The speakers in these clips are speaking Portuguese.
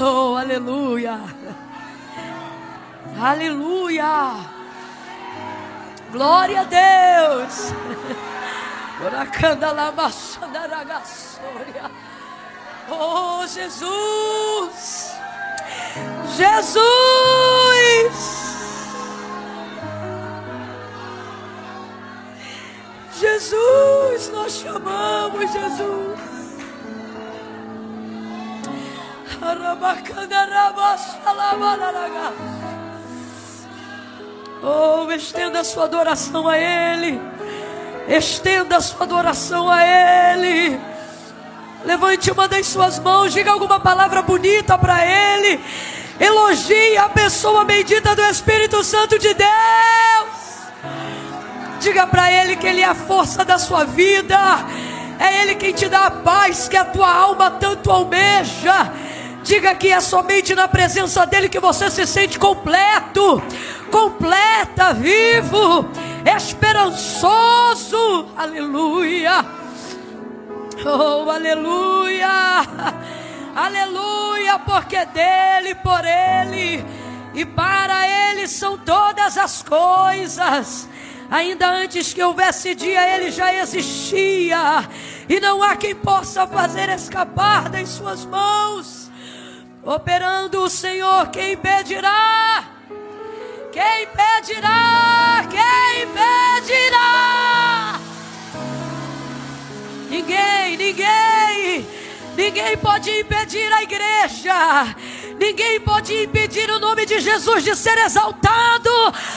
Oh, aleluia. Aleluia. Glória a Deus. Oh, Jesus. Jesus. Jesus, nós chamamos Jesus. Oh, estenda a sua adoração a Ele. Estenda a sua adoração a Ele. Levante uma das suas mãos, diga alguma palavra bonita para Ele. Elogie a pessoa bendita do Espírito Santo de Deus. Diga para Ele que Ele é a força da sua vida. É Ele quem te dá a paz que a tua alma tanto almeja. Diga que é somente na presença dEle que você se sente completo, completa, vivo, esperançoso. Aleluia. Oh, aleluia. Aleluia, porque dEle, por Ele e para Ele são todas as coisas. Ainda antes que houvesse dia, Ele já existia, e não há quem possa fazer escapar das suas mãos. Operando o Senhor, quem impedirá? Quem impedirá? Quem impedirá? Ninguém pode impedir a igreja. Ninguém pode impedir o nome de Jesus de ser exaltado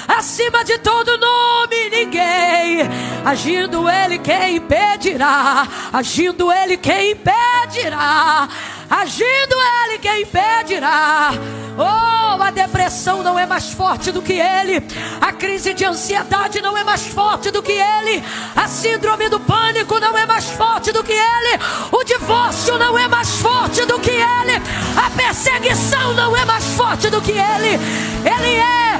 acima de todo nome. Ninguém. Agindo Ele, quem impedirá? Agindo Ele, quem impedirá? Agindo Ele, quem impedirá? Oh, a depressão não é mais forte do que Ele. A crise de ansiedade não é mais forte do que Ele. A síndrome do pânico não é mais forte do que Ele. O divórcio não é mais forte do que Ele. A perseguição não é mais forte do que Ele. Ele é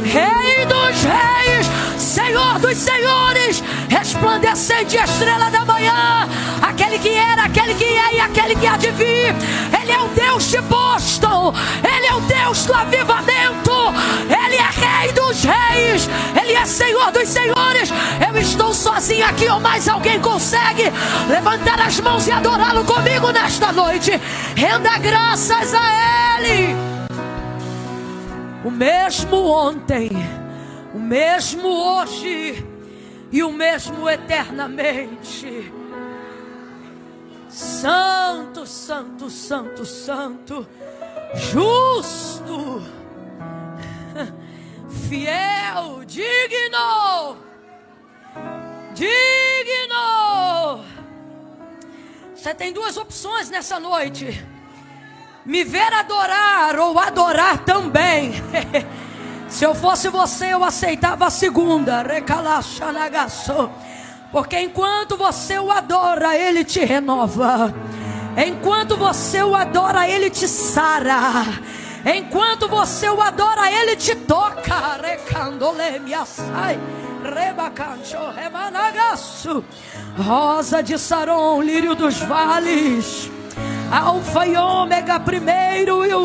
Rei dos reis, Senhor dos senhores, resplandecente estrela da manhã, aquele que era, aquele que é e aquele que há de vir. Ele é o Deus de Boston, Ele é o Deus do avivamento, Ele é Rei dos reis, Ele é Senhor dos senhores. Eu estou sozinho aqui, ou mais alguém consegue levantar as mãos e adorá-lo comigo nesta noite? Renda graças a Ele. O mesmo ontem, o mesmo hoje e o mesmo eternamente. Santo, santo, santo, santo, justo, fiel, digno. Você tem duas opções nessa noite: me ver adorar ou adorar também. Se eu fosse você, eu aceitava a segunda. Porque enquanto você o adora, Ele te renova. Enquanto você o adora, Ele te sara. Enquanto você o adora, Ele te toca. Rosa de Saron, lírio dos vales, Alfa e Ômega, primeiro e o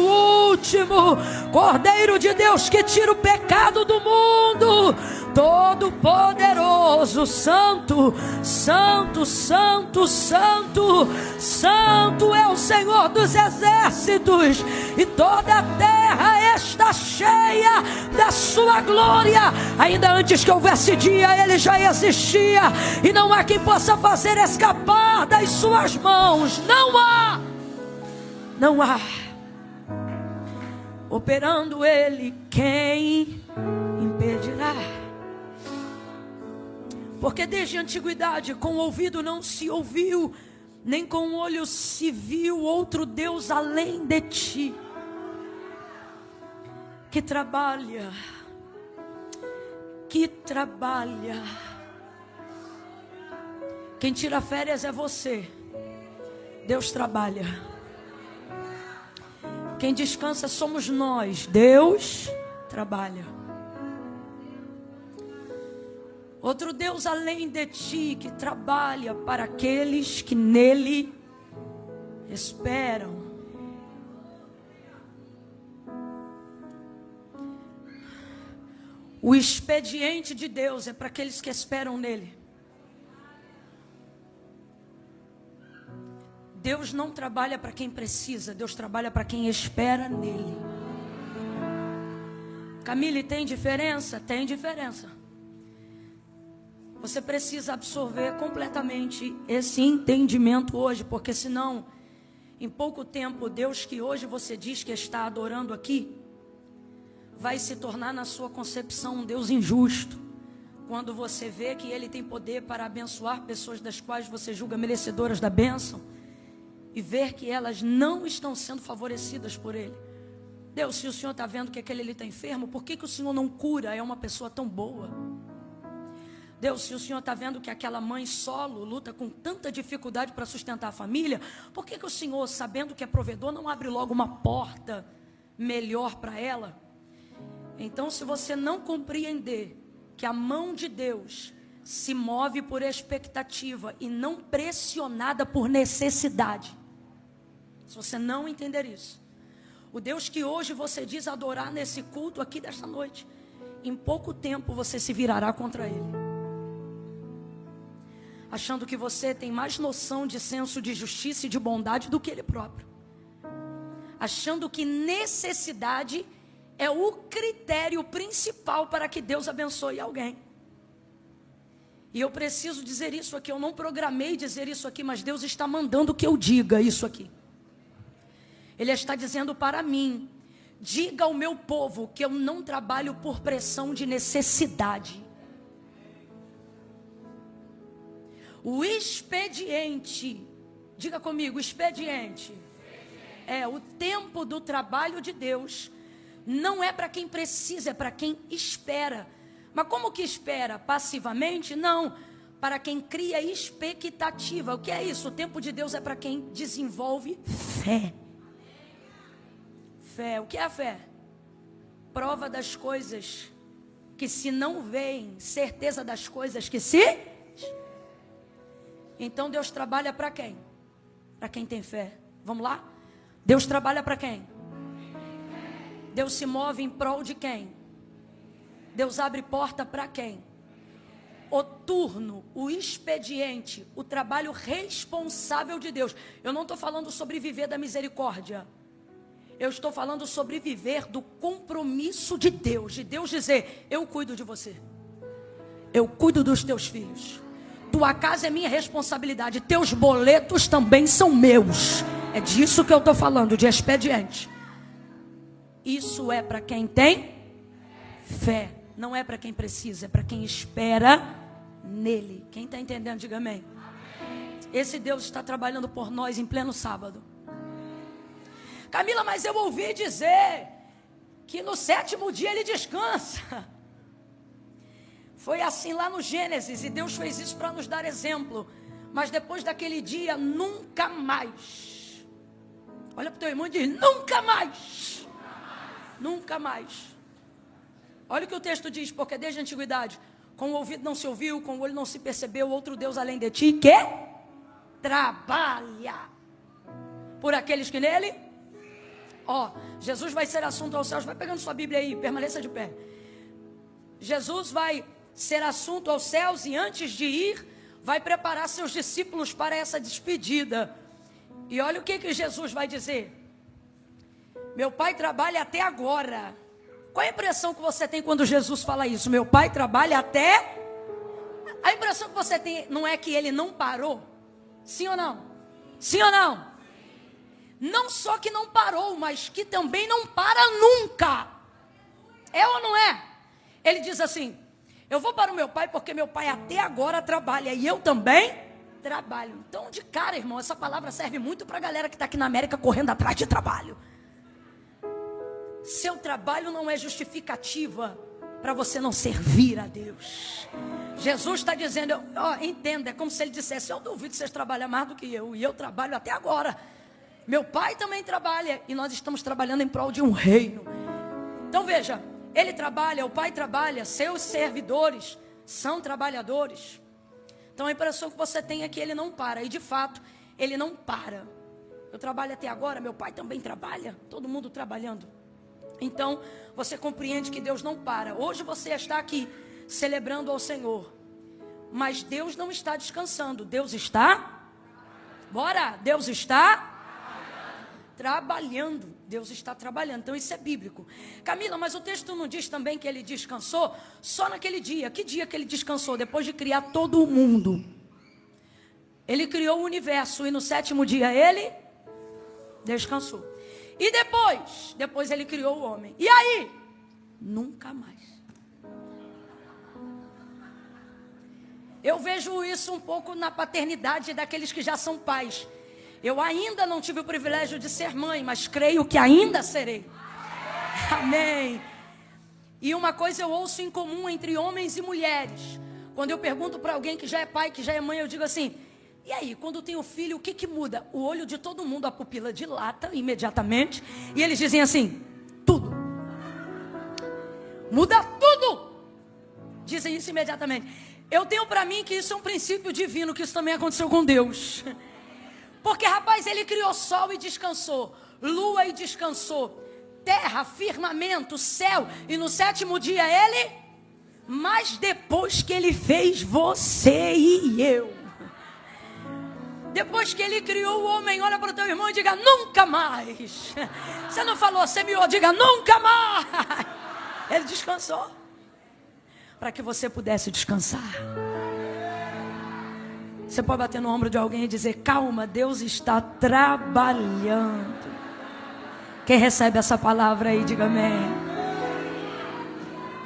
último, Cordeiro de Deus que tira o pecado do mundo, todo poderoso, santo, santo, santo, santo, santo é o Senhor dos exércitos, e toda a terra está cheia da sua glória. Ainda antes que houvesse dia, Ele já existia, e não há quem possa fazer escapar das suas mãos. Não há. Operando Ele, quem impedirá? Porque desde a antiguidade com o ouvido não se ouviu, nem com o olho se viu outro Deus além de ti, que trabalha. Quem tira férias é você. Deus trabalha. Quem descansa somos nós. Deus trabalha. Outro Deus além de ti, que trabalha para aqueles que nele esperam. O expediente de Deus é para aqueles que esperam nele. Deus não trabalha para quem precisa, Deus trabalha para quem espera nele. Camille, tem diferença? Tem diferença. Você precisa absorver completamente esse entendimento hoje, porque senão, em pouco tempo, Deus que hoje você diz que está adorando aqui, vai se tornar na sua concepção um Deus injusto. Quando você vê que Ele tem poder para abençoar pessoas das quais você julga merecedoras da bênção, e ver que elas não estão sendo favorecidas por Ele. Deus, se o Senhor está vendo que aquele ali está enfermo, por que o Senhor não cura? É uma pessoa tão boa. Deus, se o Senhor está vendo que aquela mãe solo luta com tanta dificuldade para sustentar a família, por que o Senhor, sabendo que é provedor, não abre logo uma porta melhor para ela? Então, se você não compreender que a mão de Deus se move por expectativa e não pressionada por necessidade, se você não entender isso, o Deus que hoje você diz adorar nesse culto aqui desta noite, em pouco tempo você se virará contra Ele, achando que você tem mais noção de senso de justiça e de bondade do que Ele próprio, achando que necessidade é o critério principal para que Deus abençoe alguém. E eu preciso dizer isso aqui, eu não programei dizer isso aqui, mas Deus está mandando que eu diga isso aqui. Ele está dizendo para mim, diga ao meu povo que eu não trabalho por pressão de necessidade. O expediente, diga comigo, expediente. É o tempo do trabalho de Deus. Não é para quem precisa, é para quem espera. Mas como que espera? Passivamente? Não. Para quem cria expectativa. O que é isso? O tempo de Deus é para quem desenvolve fé. Fé. O que é a fé? Prova das coisas que se não veem, certeza das coisas que se... Então Deus trabalha para quem? Para quem tem fé. Vamos lá? Deus trabalha para quem? Deus se move em prol de quem? Deus abre porta para quem? O turno, o expediente, o trabalho responsável de Deus. Eu não estou falando sobre viver da misericórdia. Eu estou falando sobre viver do compromisso de Deus dizer, eu cuido de você. Eu cuido dos teus filhos. Tua casa é minha responsabilidade. Teus boletos também são meus. É disso que eu estou falando, de expediente. Isso é para quem tem fé. Não é para quem precisa, é para quem espera nele. Quem está entendendo, diga amém. Esse Deus está trabalhando por nós em pleno sábado. Camila, mas eu ouvi dizer que no 7º dia ele descansa. Foi assim lá no Gênesis, e Deus fez isso para nos dar exemplo. Mas depois daquele dia, nunca mais. Olha para o teu irmão e diz, nunca mais. Nunca mais. Olha o que o texto diz, porque desde a antiguidade, com o ouvido não se ouviu, com o olho não se percebeu, outro Deus além de ti, que trabalha por aqueles que nele... Jesus vai ser assunto aos céus, vai pegando sua Bíblia aí, permaneça de pé. Jesus vai ser assunto aos céus e antes de ir, vai preparar seus discípulos para essa despedida. E olha o que Jesus vai dizer. Meu pai trabalha até agora. Qual é a impressão que você tem quando Jesus fala isso? Meu pai trabalha até... A impressão que você tem não é que ele não parou? Sim ou não? Sim ou não? Não só que não parou, mas que também não para nunca. É ou não é? Ele diz assim, eu vou para o meu pai porque meu pai até agora trabalha e eu também trabalho. Então, de cara, irmão, essa palavra serve muito para a galera que está aqui na América correndo atrás de trabalho. Seu trabalho não é justificativa para você não servir a Deus. Jesus está dizendo, entenda, é como se ele dissesse, eu duvido vocês trabalham mais do que eu, e eu trabalho até agora. Meu pai também trabalha, e nós estamos trabalhando em prol de um reino. Então veja, ele trabalha, o pai trabalha, seus servidores são trabalhadores. Então a impressão que você tem é que ele não para, e de fato, ele não para. Eu trabalho até agora, meu pai também trabalha, todo mundo trabalhando. Então, você compreende que Deus não para. Hoje você está aqui celebrando ao Senhor, mas Deus não está descansando. Deus está, bora, Deus está trabalhando. Deus está trabalhando, então isso é bíblico. Camila, mas o texto não diz também que ele descansou só naquele dia? Que dia que ele descansou? Depois de criar todo o mundo. Ele criou o universo e no 7º dia ele descansou. E depois ele criou o homem. E aí? Nunca mais. Eu vejo isso um pouco na paternidade daqueles que já são pais. Eu ainda não tive o privilégio de ser mãe, mas creio que ainda serei. Amém. E uma coisa eu ouço em comum entre homens e mulheres. Quando eu pergunto para alguém que já é pai, que já é mãe, eu digo assim: e aí, quando tem o filho, o que muda? O olho de todo mundo, a pupila dilata imediatamente. E eles dizem assim: tudo. Muda tudo. Dizem isso imediatamente. Eu tenho para mim que isso é um princípio divino, que isso também aconteceu com Deus. Porque, rapaz, ele criou sol e descansou, lua e descansou, terra, firmamento, céu, e no 7º dia ele, mas depois que ele fez você e eu, depois que ele criou o homem, olha para o teu irmão e diga: nunca mais. Você não falou, semeou, diga: nunca mais. Ele descansou, para que você pudesse descansar. Você pode bater no ombro de alguém e dizer: calma, Deus está trabalhando. Quem recebe essa palavra aí, diga amém.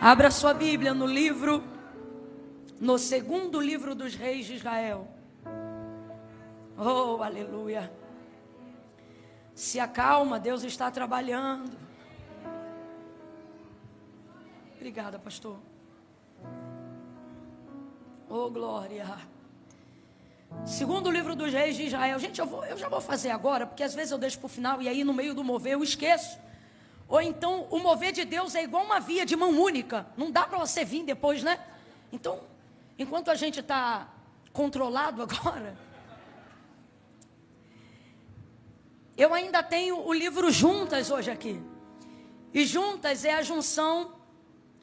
Abra sua Bíblia no 2º livro dos reis de Israel. Oh, aleluia. Se acalma, Deus está trabalhando. Obrigada, pastor. Oh, glória. 2º livro dos reis de Israel. Gente, eu já vou fazer agora, porque às vezes eu deixo para o final e aí no meio do mover eu esqueço. Ou então o mover de Deus é igual uma via de mão única. Não dá para você vir depois, né? Então, enquanto a gente está controlado agora, eu ainda tenho o livro Juntas hoje aqui. E juntas é a junção,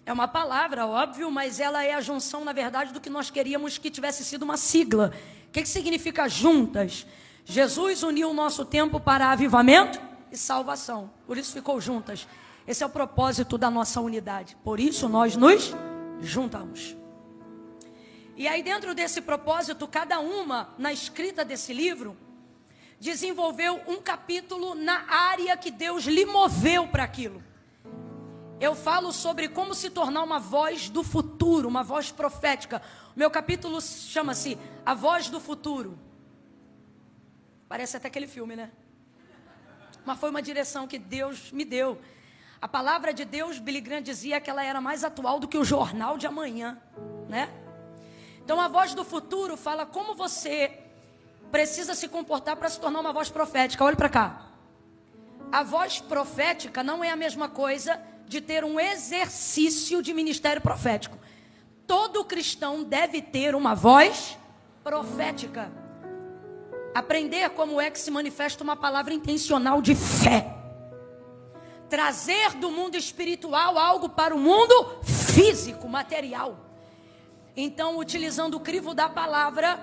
é uma palavra, óbvio, mas ela é a junção, na verdade, do que nós queríamos que tivesse sido uma sigla. O que significa juntas? Jesus uniu o nosso tempo para avivamento e salvação. Por isso ficou juntas. Esse é o propósito da nossa unidade. Por isso nós nos juntamos. E aí dentro desse propósito, cada uma, na escrita desse livro, desenvolveu um capítulo na área que Deus lhe moveu para aquilo. Eu falo sobre como se tornar uma voz do futuro, uma voz profética. O meu capítulo chama-se A Voz do Futuro. Parece até aquele filme, né? Mas foi uma direção que Deus me deu. A palavra de Deus, Billy Graham dizia que ela era mais atual do que o jornal de amanhã, né? Então a voz do futuro fala como você precisa se comportar para se tornar uma voz profética. Olha para cá. A voz profética não é a mesma coisa de ter um exercício de ministério profético. Todo cristão deve ter uma voz profética. Aprender como é que se manifesta uma palavra intencional de fé. Trazer do mundo espiritual algo para o mundo físico, material. Então, utilizando o crivo da palavra,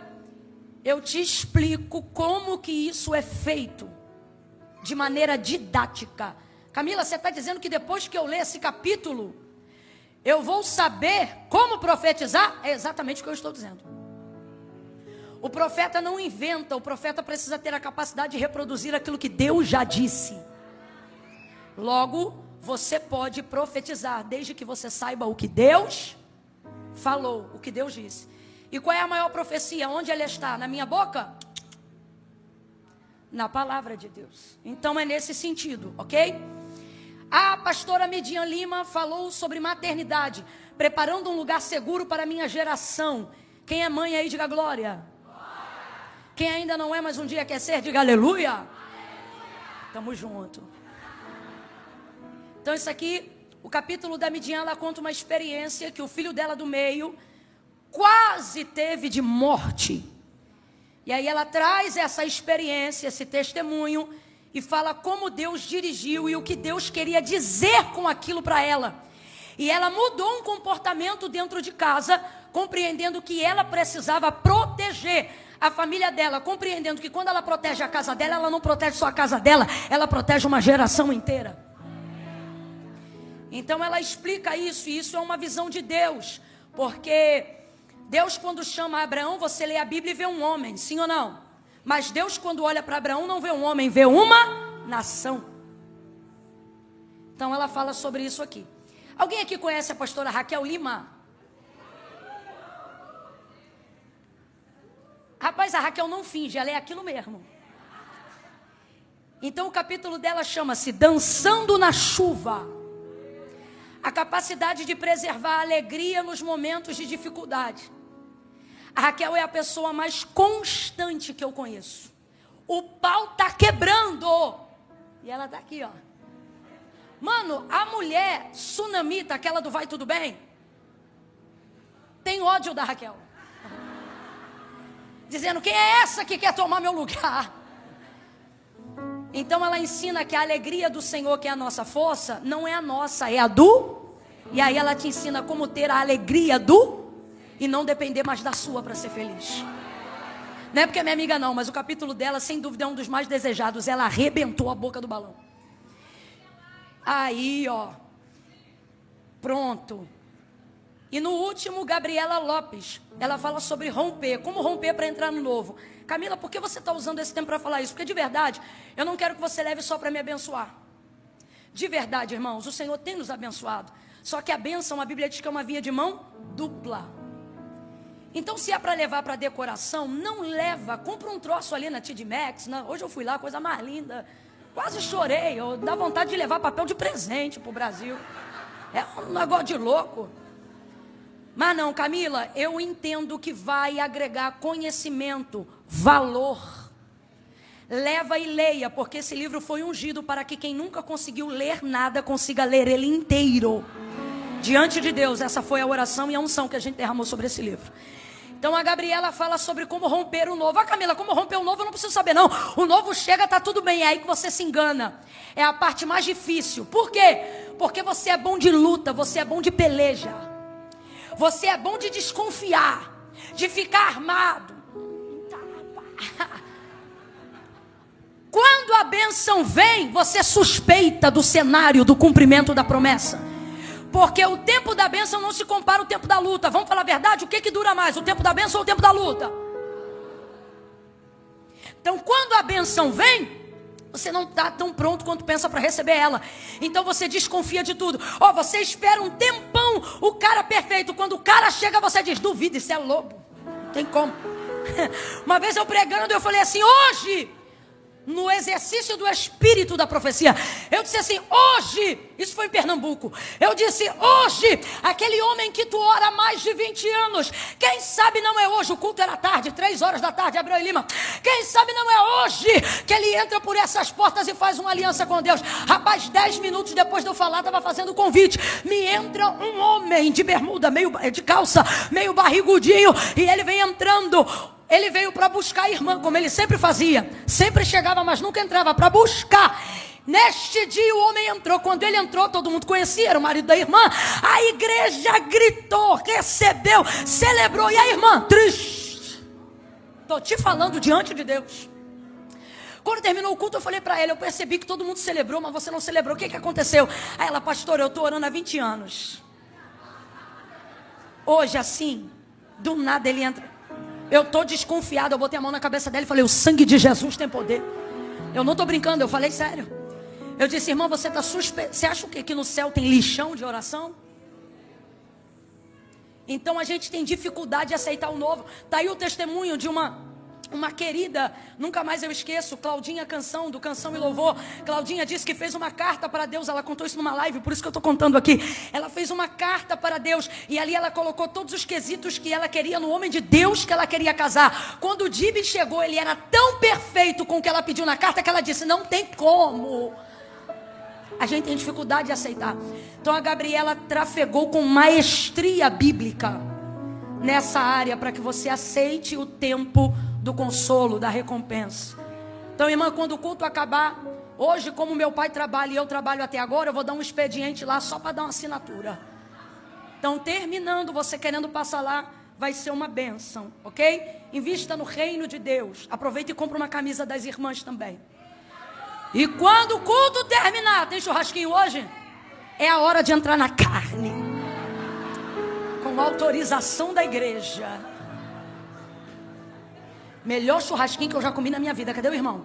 eu te explico como que isso é feito de maneira didática. Camila, você está dizendo que depois que eu ler esse capítulo, eu vou saber como profetizar? É exatamente o que eu estou dizendo. O profeta não inventa, o profeta precisa ter a capacidade de reproduzir aquilo que Deus já disse. Logo, você pode profetizar, desde que você saiba o que Deus falou, o que Deus disse. E qual é a maior profecia? Onde ela está? Na minha boca? Na palavra de Deus. Então é nesse sentido, ok? A pastora Midian Lima falou sobre maternidade, preparando um lugar seguro para a minha geração. Quem é mãe aí, diga glória. Quem ainda não é, mas um dia quer ser, diga aleluia. Tamo junto. Então isso aqui, o capítulo da Midian, ela conta uma experiência que o filho dela do meio quase teve de morte. E aí ela traz essa experiência, esse testemunho, e fala como Deus dirigiu e o que Deus queria dizer com aquilo para ela. E ela mudou um comportamento dentro de casa, compreendendo que ela precisava proteger a família dela, compreendendo que quando ela protege a casa dela, ela não protege só a casa dela, ela protege uma geração inteira. Então ela explica isso, e isso é uma visão de Deus, porque Deus, quando chama Abraão, você lê a Bíblia e vê um homem, sim ou não? Mas Deus, quando olha para Abraão, não vê um homem, vê uma nação. Então ela fala sobre isso aqui. Alguém aqui conhece a pastora Raquel Lima? Rapaz, a Raquel não finge, ela é aquilo mesmo. Então o capítulo dela chama-se Dançando na Chuva. A capacidade de preservar a alegria nos momentos de dificuldade. A Raquel é a pessoa mais constante que eu conheço. O pau tá quebrando. E ela tá aqui, ó. Mano, a mulher tsunamita, aquela do vai tudo bem, tem ódio da Raquel. Dizendo, quem é essa que quer tomar meu lugar? Então ela ensina que a alegria do Senhor, que é a nossa força, não é a nossa, é a do. E aí ela te ensina como ter a alegria do e não depender mais da sua para ser feliz. Não é porque é minha amiga não, mas o capítulo dela, sem dúvida, é um dos mais desejados. Ela arrebentou a boca do balão. Aí, ó. Pronto. E no último, Gabriela Lopes, ela fala sobre romper, como romper para entrar no novo. Camila, por que você está usando esse tempo para falar isso? Porque de verdade, eu não quero que você leve só para me abençoar. De verdade, irmãos, o Senhor tem nos abençoado. Só que a bênção, a Bíblia diz que é uma via de mão dupla. Então, se é para levar para decoração, não leva, compra um troço ali na TD Maxx. Hoje eu fui lá, coisa mais linda. Quase chorei, dá vontade de levar papel de presente para o Brasil. É um negócio de louco. Mas não, Camila, eu entendo que vai agregar conhecimento, valor. Leva e leia, porque esse livro foi ungido para que quem nunca conseguiu ler nada consiga ler ele inteiro. Diante de Deus, essa foi a oração e a unção que a gente derramou sobre esse livro. Então a Gabriela fala sobre como romper o novo. Ah, Camila, como romper o novo eu não preciso saber não. O novo chega, tá tudo bem, é aí que você se engana. É a parte mais difícil. Por quê? Porque você é bom de luta, você é bom de peleja. Você é bom de desconfiar, de ficar armado. Quando a bênção vem, você suspeita do cenário do cumprimento da promessa. Porque o tempo da bênção não se compara ao tempo da luta. Vamos falar a verdade? O que dura mais? O tempo da bênção ou o tempo da luta? Então, quando a bênção vem, você não está tão pronto quanto pensa para receber ela. Então você desconfia de tudo. Você espera um tempão o cara perfeito. Quando o cara chega, você diz, duvida, isso é lobo. Não tem como. Uma vez eu pregando, eu falei assim, hoje, no exercício do espírito da profecia, eu disse assim, hoje, isso foi em Pernambuco, eu disse, hoje, aquele homem que tu ora há mais de 20 anos, quem sabe não é hoje, o culto era tarde, 3 horas da tarde, Abreu e Lima, quem sabe não é hoje, que ele entra por essas portas e faz uma aliança com Deus. Rapaz, 10 minutos depois de eu falar, estava fazendo o convite, me entra um homem de bermuda, de calça, meio barrigudinho, e ele vem entrando. Ele veio para buscar a irmã, como ele sempre fazia. Sempre chegava, mas nunca entrava, para buscar. Neste dia o homem entrou. Quando ele entrou, todo mundo conhecia, era o marido da irmã. A igreja gritou, recebeu, celebrou. E a irmã, triste. Estou te falando diante de Deus. Quando terminou o culto, eu falei para ela, eu percebi que todo mundo celebrou, mas você não celebrou. O que aconteceu? Aí ela, pastor, eu estou orando há 20 anos. Hoje, assim, do nada ele entra. Eu estou desconfiado, eu botei a mão na cabeça dela e falei, o sangue de Jesus tem poder. Eu não estou brincando, eu falei sério. Eu disse, irmã, você está suspeito. Você acha o quê? Que no céu tem lixão de oração? Então a gente tem dificuldade de aceitar o novo. Está aí o testemunho de uma querida, nunca mais eu esqueço, Claudinha Canção, do Canção e Louvor. Claudinha disse que fez uma carta para Deus, ela contou isso numa live, por isso que eu estou contando aqui. Ela fez uma carta para Deus, e ali ela colocou todos os quesitos que ela queria no homem de Deus que ela queria casar. Quando o Dibi chegou, ele era tão perfeito com o que ela pediu na carta, que ela disse, não tem como. A gente tem dificuldade de aceitar. Então a Gabriela trafegou com maestria bíblica nessa área, para que você aceite o tempo do consolo, da recompensa. Então, irmã, quando o culto acabar, hoje, como meu pai trabalha e eu trabalho até agora, eu vou dar um expediente lá só para dar uma assinatura. Então, terminando, você querendo passar lá, vai ser uma bênção, ok? Invista no reino de Deus. Aproveita e compra uma camisa das irmãs também. E quando o culto terminar, tem churrasquinho hoje? É a hora de entrar na carne, com autorização da igreja. Melhor churrasquinho que eu já comi na minha vida. Cadê o irmão?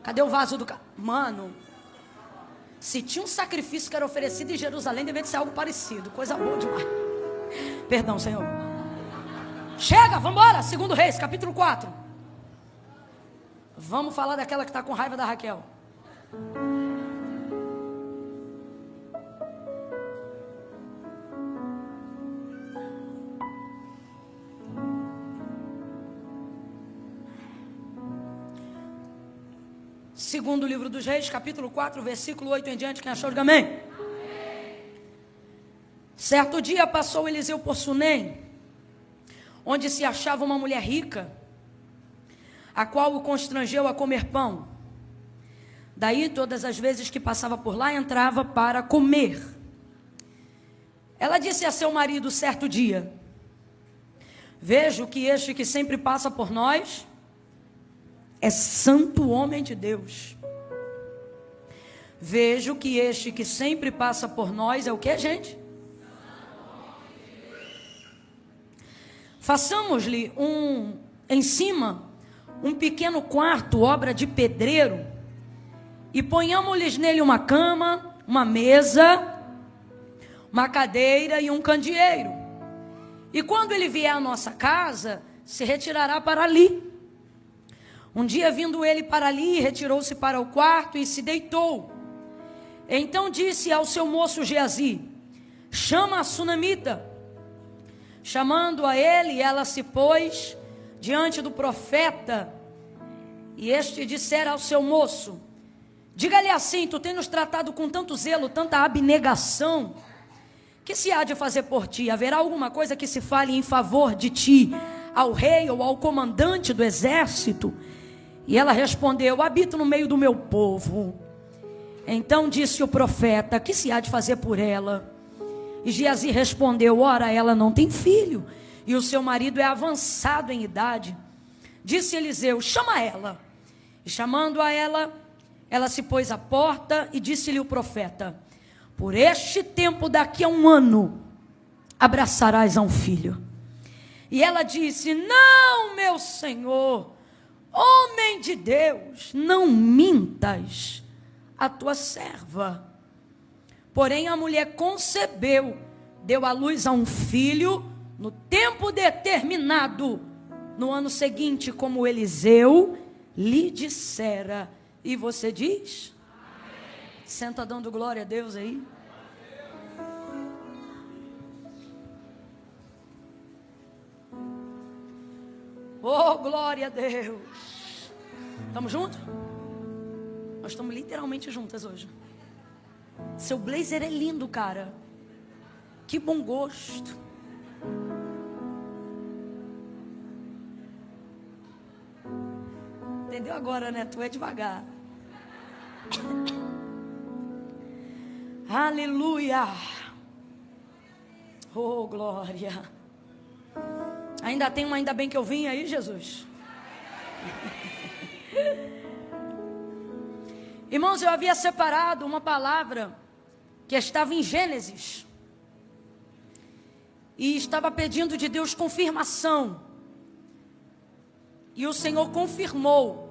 Cadê o vaso do... Mano, se tinha um sacrifício que era oferecido em Jerusalém, devia ser algo parecido. Coisa boa demais. Perdão, Senhor. Chega, vamos embora. 2 Reis, capítulo 4. Vamos falar daquela que está com raiva da Raquel. Segundo livro dos Reis, capítulo 4, versículo 8 em diante. Quem achou, diga amém. Amém. Certo dia passou Eliseu por Sunem, onde se achava uma mulher rica, a qual o constrangeu a comer pão. Daí, todas as vezes que passava por lá, entrava para comer. Ela disse a seu marido certo dia: vejo que este que sempre passa por nós é santo homem de Deus. Vejo que este que sempre passa por nós é o que, gente? Façamos-lhe em cima um pequeno quarto, obra de pedreiro, e ponhamos-lhes nele uma cama, uma mesa, uma cadeira e um candeeiro. E quando ele vier à nossa casa, se retirará para ali. Um dia, vindo ele para ali, retirou-se para o quarto e se deitou. Então disse ao seu moço Geazi: chama a sunamita. Chamando a ele, ela se pôs diante do profeta, e este dissera ao seu moço: diga-lhe assim, tu tens nos tratado com tanto zelo, tanta abnegação, que se há de fazer por ti? Haverá alguma coisa que se fale em favor de ti ao rei ou ao comandante do exército? E ela respondeu: habito no meio do meu povo. Então disse o profeta: que se há de fazer por ela? E Geazi respondeu: ora, ela não tem filho, e o seu marido é avançado em idade. Disse Eliseu: chama ela. E chamando-a ela, ela se pôs à porta, e disse-lhe o profeta: por este tempo, daqui a 1 ano, abraçarás a um filho. E ela disse: não, meu senhor, homem de Deus, não mintas a tua serva. Porém a mulher concebeu, deu à luz a um filho, no tempo determinado, no ano seguinte, como Eliseu lhe dissera. E você diz? Amém. Senta dando glória a Deus aí. Oh, glória a Deus. Estamos juntos? Nós estamos literalmente juntas hoje. Seu blazer é lindo, cara. Que bom gosto. Entendeu agora, né? Tu é devagar. Aleluia. Oh, glória. Ainda tem um ainda bem que eu vim aí, Jesus? Irmãos, eu havia separado uma palavra que estava em Gênesis. E estava pedindo de Deus confirmação. E o Senhor confirmou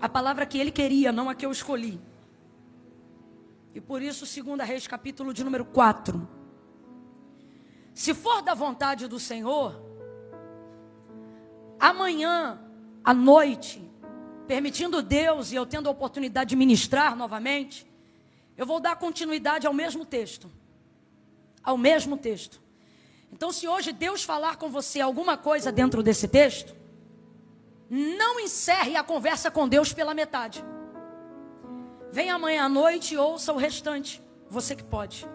a palavra que Ele queria, não a que eu escolhi. E por isso, 2 Reis, capítulo de número 4. Se for da vontade do Senhor, amanhã, à noite, permitindo Deus e eu tendo a oportunidade de ministrar novamente, eu vou dar continuidade ao mesmo texto. Ao mesmo texto. Então, se hoje Deus falar com você alguma coisa dentro desse texto, não encerre a conversa com Deus pela metade. Venha amanhã à noite e ouça o restante. Você que pode.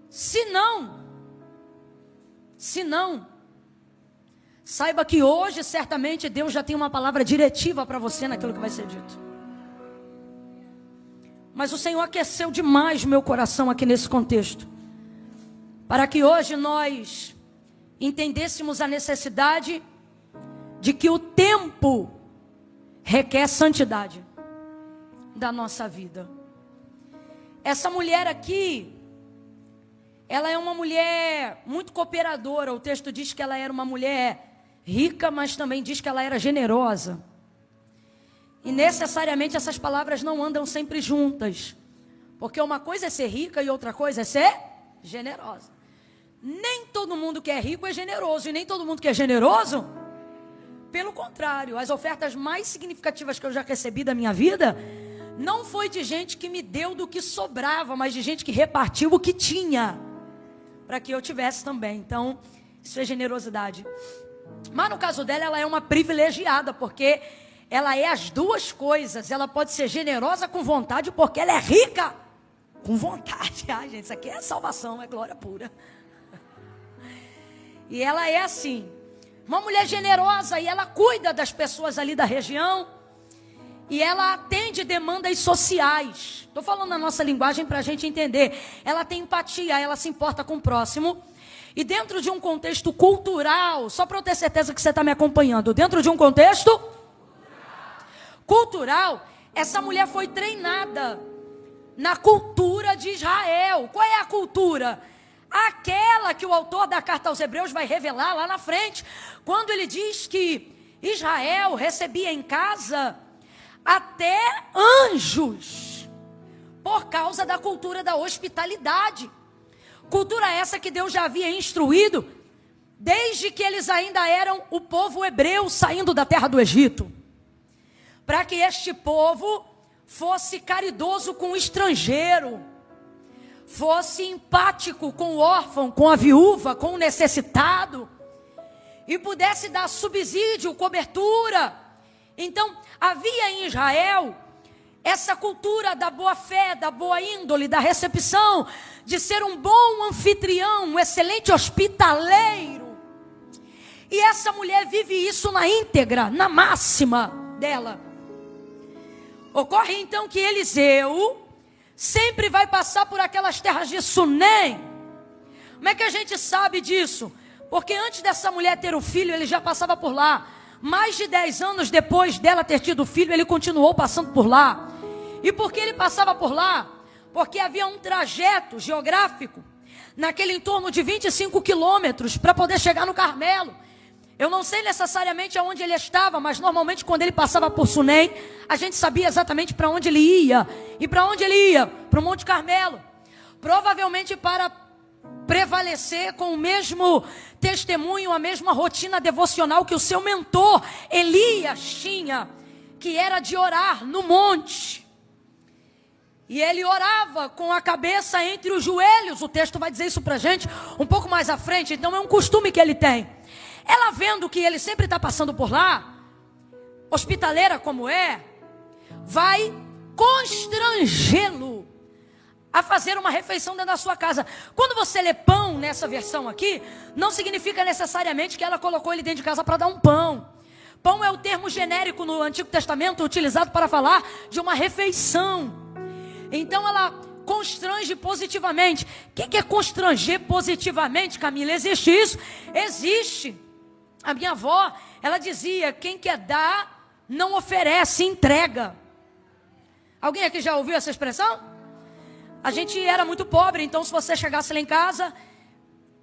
Se não, saiba que hoje certamente Deus já tem uma palavra diretiva para você naquilo que vai ser dito. Mas o Senhor aqueceu demais meu coração aqui nesse contexto, para que hoje nós entendêssemos a necessidade de que o tempo requer santidade da nossa vida. Essa mulher aqui, ela é uma mulher muito cooperadora. O texto diz que ela era uma mulher rica, mas também diz que ela era generosa. E necessariamente essas palavras não andam sempre juntas, porque uma coisa é ser rica e outra coisa é ser generosa. Nem todo mundo que é rico é generoso, e nem todo mundo que é generoso, pelo contrário. As ofertas mais significativas que eu já recebi da minha vida não foi de gente que me deu do que sobrava, mas de gente que repartiu o que tinha, para que eu tivesse também. Então, isso é generosidade. Mas no caso dela, ela é uma privilegiada, porque ela é as duas coisas. Ela pode ser generosa com vontade, porque ela é rica com vontade. Ai, gente, isso aqui é salvação, é glória pura. E ela é assim, uma mulher generosa, e ela cuida das pessoas ali da região, e ela atende demandas sociais. Estou falando na nossa linguagem para a gente entender. Ela tem empatia, ela se importa com o próximo. E dentro de um contexto cultural, só para eu ter certeza que você está me acompanhando, dentro de um contexto cultural, essa mulher foi treinada na cultura de Israel. Qual é a cultura? Aquela que o autor da carta aos Hebreus vai revelar lá na frente, quando ele diz que Israel recebia em casa até anjos, por causa da cultura da hospitalidade. Cultura essa que Deus já havia instruído desde que eles ainda eram o povo hebreu saindo da terra do Egito, para que este povo fosse caridoso com o estrangeiro, fosse empático com o órfão, com a viúva, com o necessitado, e pudesse dar subsídio, cobertura. Então, havia em Israel essa cultura da boa fé, da boa índole, da recepção, de ser um bom anfitrião, um excelente hospitaleiro. E essa mulher vive isso na íntegra, na máxima dela. Ocorre então que Eliseu sempre vai passar por aquelas terras de Sunem. Como é que a gente sabe disso? Porque antes dessa mulher ter o filho, ele já passava por lá. Mais de 10 anos depois dela ter tido o filho, ele continuou passando por lá. E por que ele passava por lá? Porque havia um trajeto geográfico, naquele entorno de 25 quilômetros, para poder chegar no Carmelo. Eu não sei necessariamente aonde ele estava, mas normalmente quando ele passava por Sunem, a gente sabia exatamente para onde ele ia. E para onde ele ia? Para o Monte Carmelo. Provavelmente para prevalecer com o mesmo testemunho, a mesma rotina devocional que o seu mentor Elias tinha, que era de orar no monte. E ele orava com a cabeça entre os joelhos. O texto vai dizer isso para a gente um pouco mais à frente. Então é um costume que ele tem. Ela, vendo que ele sempre está passando por lá, hospitaleira como é, vai constrangê-lo a fazer uma refeição dentro da sua casa. Quando você lê pão nessa versão aqui, não significa necessariamente que ela colocou ele dentro de casa para dar um pão. Pão é o termo genérico no Antigo Testamento utilizado para falar de uma refeição. Então ela constrange positivamente. O que é constranger positivamente, Camila? Existe isso? Existe. A minha avó, ela dizia: quem quer dar, não oferece, entrega. Alguém aqui já ouviu essa expressão? A gente era muito pobre, então se você chegasse lá em casa,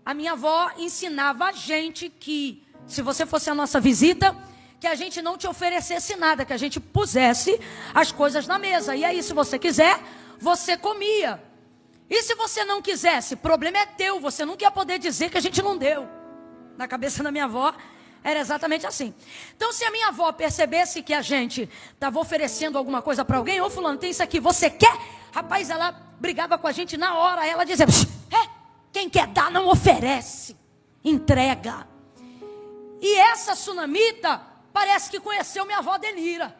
a minha avó ensinava a gente que, se você fosse a nossa visita, que a gente não te oferecesse nada, que a gente pusesse as coisas na mesa. E aí, se você quiser, você comia. E se você não quisesse, problema é teu, você nunca ia poder dizer que a gente não deu. Na cabeça da minha avó, era exatamente assim. Então, se a minha avó percebesse que a gente estava oferecendo alguma coisa para alguém: ô fulano, tem isso aqui, você quer? Rapaz, ela brigava com a gente na hora. Ela dizia: quem quer dar não oferece, entrega. E essa sunamita parece que conheceu minha avó Denira.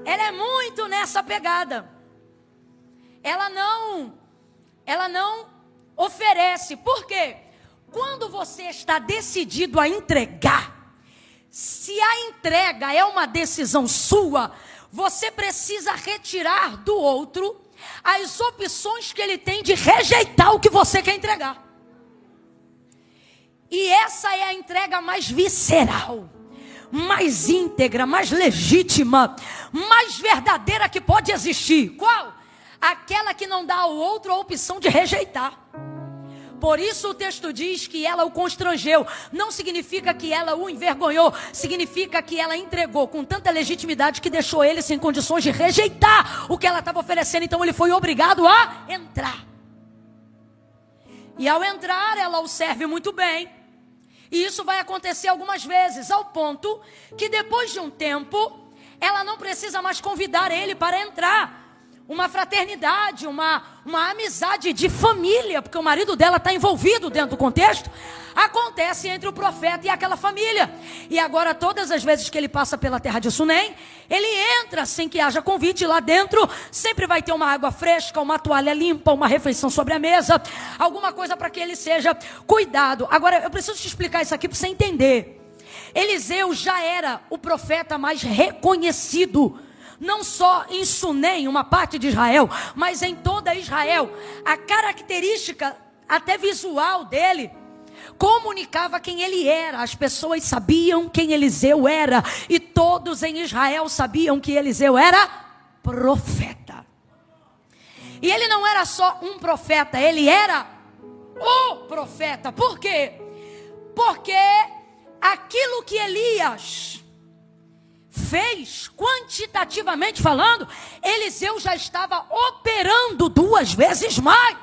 Ela é muito nessa pegada. Ela não oferece. Por quê? Quando você está decidido a entregar, se a entrega é uma decisão sua, você precisa retirar do outro as opções que ele tem de rejeitar o que você quer entregar. E essa é a entrega mais visceral, mais íntegra, mais legítima, mais verdadeira que pode existir. Qual? Aquela que não dá ao outro a opção de rejeitar. Por isso o texto diz que ela o constrangeu. Não significa que ela o envergonhou. Significa que ela entregou com tanta legitimidade que deixou ele sem condições de rejeitar o que ela estava oferecendo. Então ele foi obrigado a entrar. E ao entrar, ela o serve muito bem. E isso vai acontecer algumas vezes, ao ponto que depois de um tempo, ela não precisa mais convidar ele para entrar. Uma fraternidade, uma amizade de família, porque o marido dela está envolvido dentro do contexto, acontece entre o profeta e aquela família. E agora todas as vezes que ele passa pela terra de Sunem, ele entra sem que haja convite. Lá dentro sempre vai ter uma água fresca, uma toalha limpa, uma refeição sobre a mesa, alguma coisa para que ele seja cuidado. Agora eu preciso te explicar isso aqui para você entender. Eliseu já era o profeta mais reconhecido, não só em Sunem, uma parte de Israel, mas em toda Israel. A característica até visual dele comunicava quem ele era. As pessoas sabiam quem Eliseu era, e todos em Israel sabiam que Eliseu era profeta. E ele não era só um profeta, ele era o profeta. Por quê? Porque aquilo que Elias fez, quantitativamente falando, Eliseu já estava operando 2 vezes mais.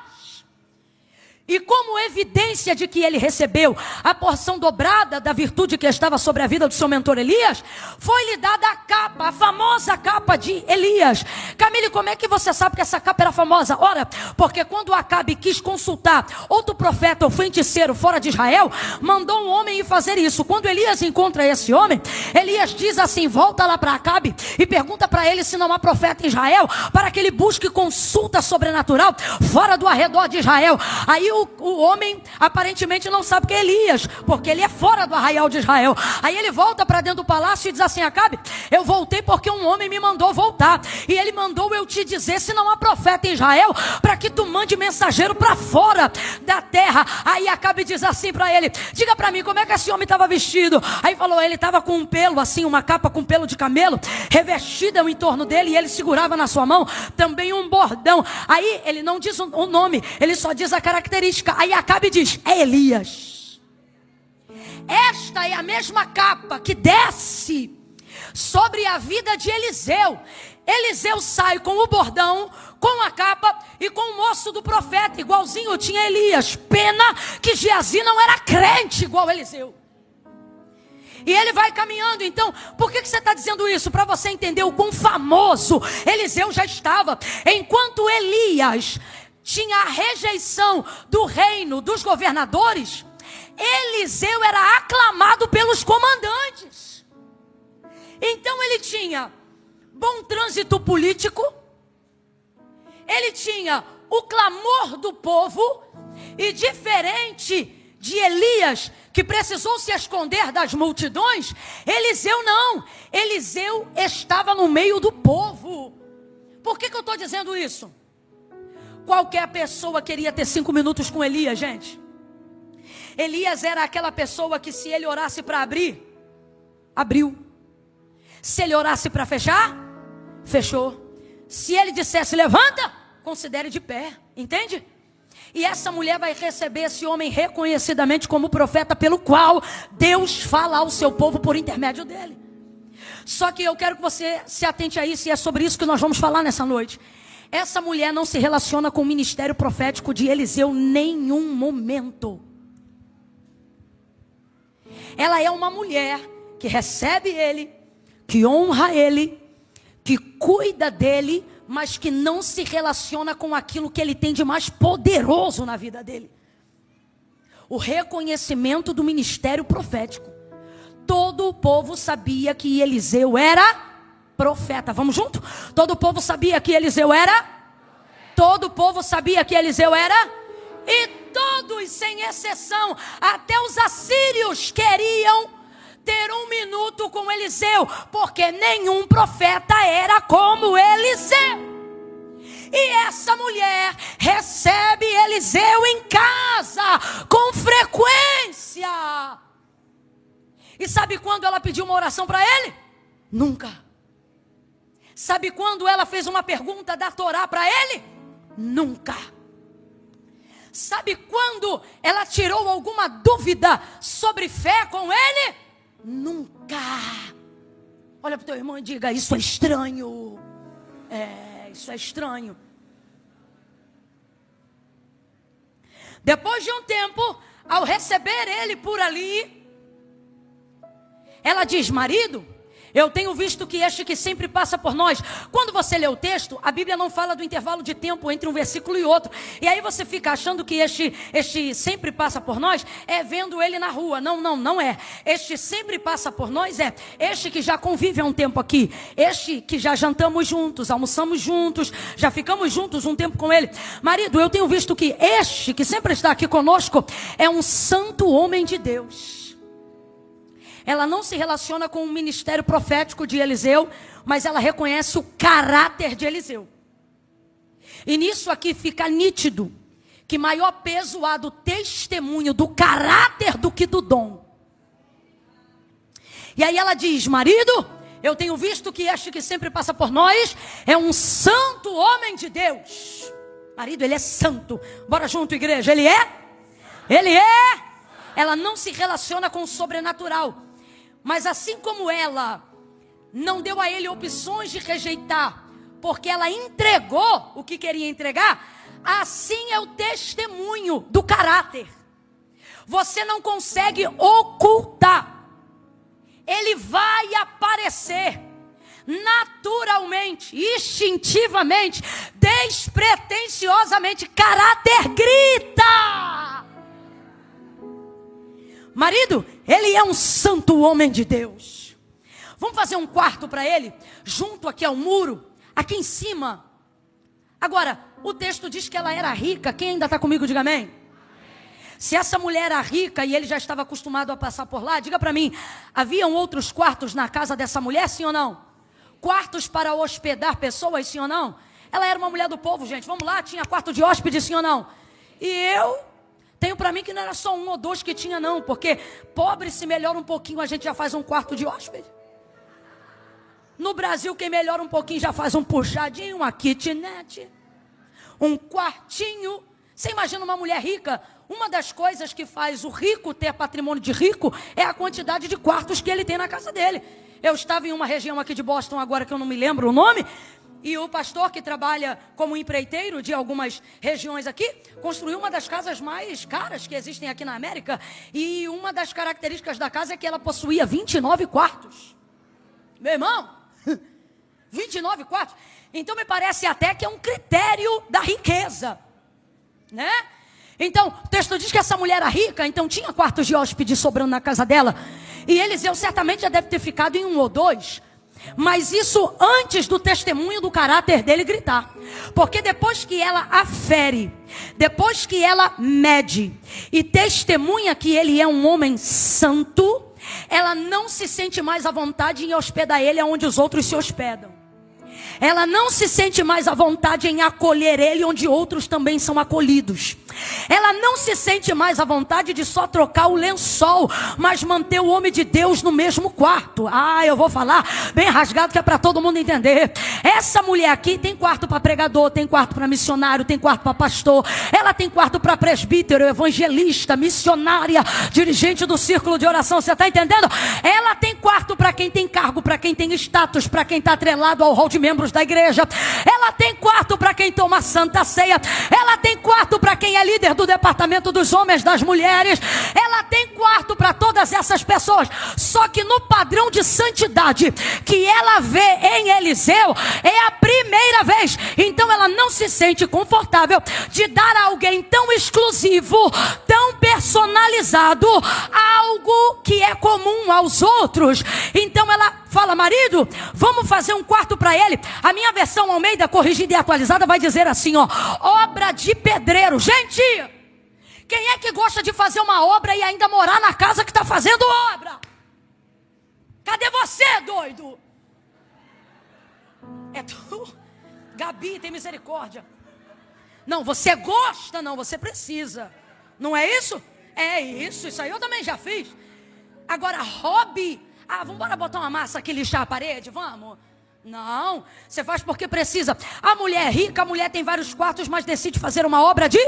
E como evidência de que ele recebeu a porção dobrada da virtude que estava sobre a vida do seu mentor Elias, foi-lhe dada a capa, a famosa capa de Elias. Camille, como é que você sabe que essa capa era famosa? Ora, porque quando Acabe quis consultar outro profeta ou feiticeiro fora de Israel, mandou um homem ir fazer isso. Quando Elias encontra esse homem, Elias diz assim: volta lá para Acabe e pergunta para ele se não há profeta em Israel, para que ele busque consulta sobrenatural fora do arredor de Israel. Aí o homem aparentemente não sabe que é Elias, porque ele é fora do arraial de Israel. Aí ele volta para dentro do palácio e diz assim: Acabe, eu voltei porque um homem me mandou voltar, e ele mandou eu te dizer se não há profeta em Israel, para que tu mande mensageiro para fora da terra. Aí Acabe diz assim para ele: diga para mim, como é que esse homem estava vestido? Aí falou: ele estava com um pelo assim, uma capa com pelo de camelo, revestida em torno dele, e ele segurava na sua mão também um bordão. Aí ele não diz o nome, ele só diz a característica. Aí Acabe diz: é Elias. Esta é a mesma capa que desce sobre a vida de Eliseu. Eliseu sai com o bordão, com a capa e com o moço do profeta, igualzinho tinha Elias. Pena que Geazi não era crente igual Eliseu. E ele vai caminhando. Então, por que você está dizendo isso? Para você entender o quão famoso Eliseu já estava. Enquanto Elias tinha a rejeição do reino, dos governadores, Eliseu era aclamado pelos comandantes. Então ele tinha bom trânsito político, ele tinha o clamor do povo, e diferente de Elias, que precisou se esconder das multidões, Eliseu não. Eliseu estava no meio do povo. Por que eu estou dizendo isso? Qualquer pessoa queria ter 5 minutos com Elias, gente. Elias era aquela pessoa que, se ele orasse para abrir, abriu. Se ele orasse para fechar, fechou. Se ele dissesse levanta, considere de pé, entende? E essa mulher vai receber esse homem reconhecidamente como profeta, pelo qual Deus fala ao seu povo por intermédio dele. Só que eu quero que você se atente a isso, e é sobre isso que nós vamos falar nessa noite. Essa mulher não se relaciona com o ministério profético de Eliseu em nenhum momento. Ela é uma mulher que recebe ele, que honra ele, que cuida dele, mas que não se relaciona com aquilo que ele tem de mais poderoso na vida dele: o reconhecimento do ministério profético. Todo o povo sabia que Eliseu era profeta. Vamos junto? Todo o povo sabia que Eliseu era? Todo o povo sabia que Eliseu era? E todos, sem exceção, até os assírios queriam ter um minuto com Eliseu, porque nenhum profeta era como Eliseu. E essa mulher recebe Eliseu em casa com frequência. E sabe quando ela pediu uma oração para ele? Nunca. Sabe quando ela fez uma pergunta da Torá para ele? Nunca. Sabe quando ela tirou alguma dúvida sobre fé com ele? Nunca. Olha para o teu irmão e diga: isso é estranho. Isso é estranho. Depois de um tempo, ao receber ele por ali, ela diz: marido, eu tenho visto que este que sempre passa por nós. Quando você lê o texto, a Bíblia não fala do intervalo de tempo entre um versículo e outro. E aí você fica achando que este sempre passa por nós é vendo ele na rua. Não é. Este sempre passa por nós é este que já convive há um tempo aqui. Este que já jantamos juntos, almoçamos juntos, já ficamos juntos um tempo com ele. Marido, eu tenho visto que este que sempre está aqui conosco é um santo homem de Deus. Ela não se relaciona com o ministério profético de Eliseu, mas ela reconhece o caráter de Eliseu. E nisso aqui fica nítido que maior peso há do testemunho, do caráter, do que do dom. E aí ela diz: marido, eu tenho visto que este que sempre passa por nós é um santo homem de Deus. Marido, ele é santo. Bora junto, igreja. Ele é? Ele é. Ela não se relaciona com o sobrenatural. Mas assim como ela não deu a ele opções de rejeitar, porque ela entregou o que queria entregar, assim é o testemunho do caráter. Você não consegue ocultar. Ele vai aparecer naturalmente, instintivamente, despretensiosamente. Caráter grita. Marido, ele é um santo homem de Deus. Vamos fazer um quarto para ele, junto aqui ao muro, aqui em cima. Agora, o texto diz que ela era rica. Quem ainda está comigo, diga amém. Se essa mulher era rica e ele já estava acostumado a passar por lá, diga para mim, haviam outros quartos na casa dessa mulher, sim ou não? Quartos para hospedar pessoas, sim ou não? Ela era uma mulher do povo, gente, vamos lá, tinha quarto de hóspede, sim ou não? E eu tenho para mim que não era só um ou dois que tinha não, porque pobre se melhora um pouquinho, a gente já faz um quarto de hóspede. No Brasil, quem melhora um pouquinho já faz um puxadinho, uma kitnet, um quartinho. Você imagina uma mulher rica? Uma das coisas que faz o rico ter patrimônio de rico é a quantidade de quartos que ele tem na casa dele. Eu estava em uma região aqui de Boston agora que eu não me lembro o nome, e o pastor que trabalha como empreiteiro de algumas regiões aqui, construiu uma das casas mais caras que existem aqui na América. E uma das características da casa é que ela possuía 29 quartos. Meu irmão, 29 quartos. Então me parece até que é um critério da riqueza, né? Então, o texto diz que essa mulher era rica, então tinha quartos de hóspede sobrando na casa dela. E Eliseu certamente já deve ter ficado em um ou dois. Mas isso antes do testemunho do caráter dele gritar. Porque depois que ela afere, depois que ela mede e testemunha que ele é um homem santo, ela não se sente mais à vontade em hospedar ele onde os outros se hospedam. Ela não se sente mais à vontade em acolher ele onde outros também são acolhidos. Ela não se sente mais à vontade de só trocar o lençol, mas manter o homem de Deus no mesmo quarto. Eu vou falar bem rasgado que é para todo mundo entender. Essa mulher aqui tem quarto para pregador, tem quarto para missionário, tem quarto para pastor. Ela tem quarto para presbítero, evangelista, missionária, dirigente do círculo de oração. Você está entendendo? Ela tem quarto para quem tem cargo, para quem tem status, para quem está atrelado ao hall de membros da igreja. Ela tem quarto para quem toma santa ceia. Ela tem quarto para quem é líder do departamento dos homens, das mulheres. Ela tem quarto para todas essas pessoas. Só que no padrão de santidade que ela vê em Eliseu, é a primeira vez. Então ela não se sente confortável de dar a alguém tão exclusivo, tão personalizado, algo que é comum aos outros. Então ela fala: marido, vamos fazer um quarto para ele. A minha versão Almeida, corrigida e atualizada, vai dizer assim, obra de pedreiro. Gente, Quem é que gosta de fazer uma obra e ainda morar na casa que está fazendo obra? Cadê você, doido? É tu? Gabi, tem misericórdia. Não, você gosta, não, você precisa. Não é isso? É isso, isso aí eu também já fiz. Agora, hobby. Ah, vamos embora botar uma massa aqui e lixar a parede, vamos? Não, você faz porque precisa. A mulher é rica, a mulher tem vários quartos, mas decide fazer uma obra de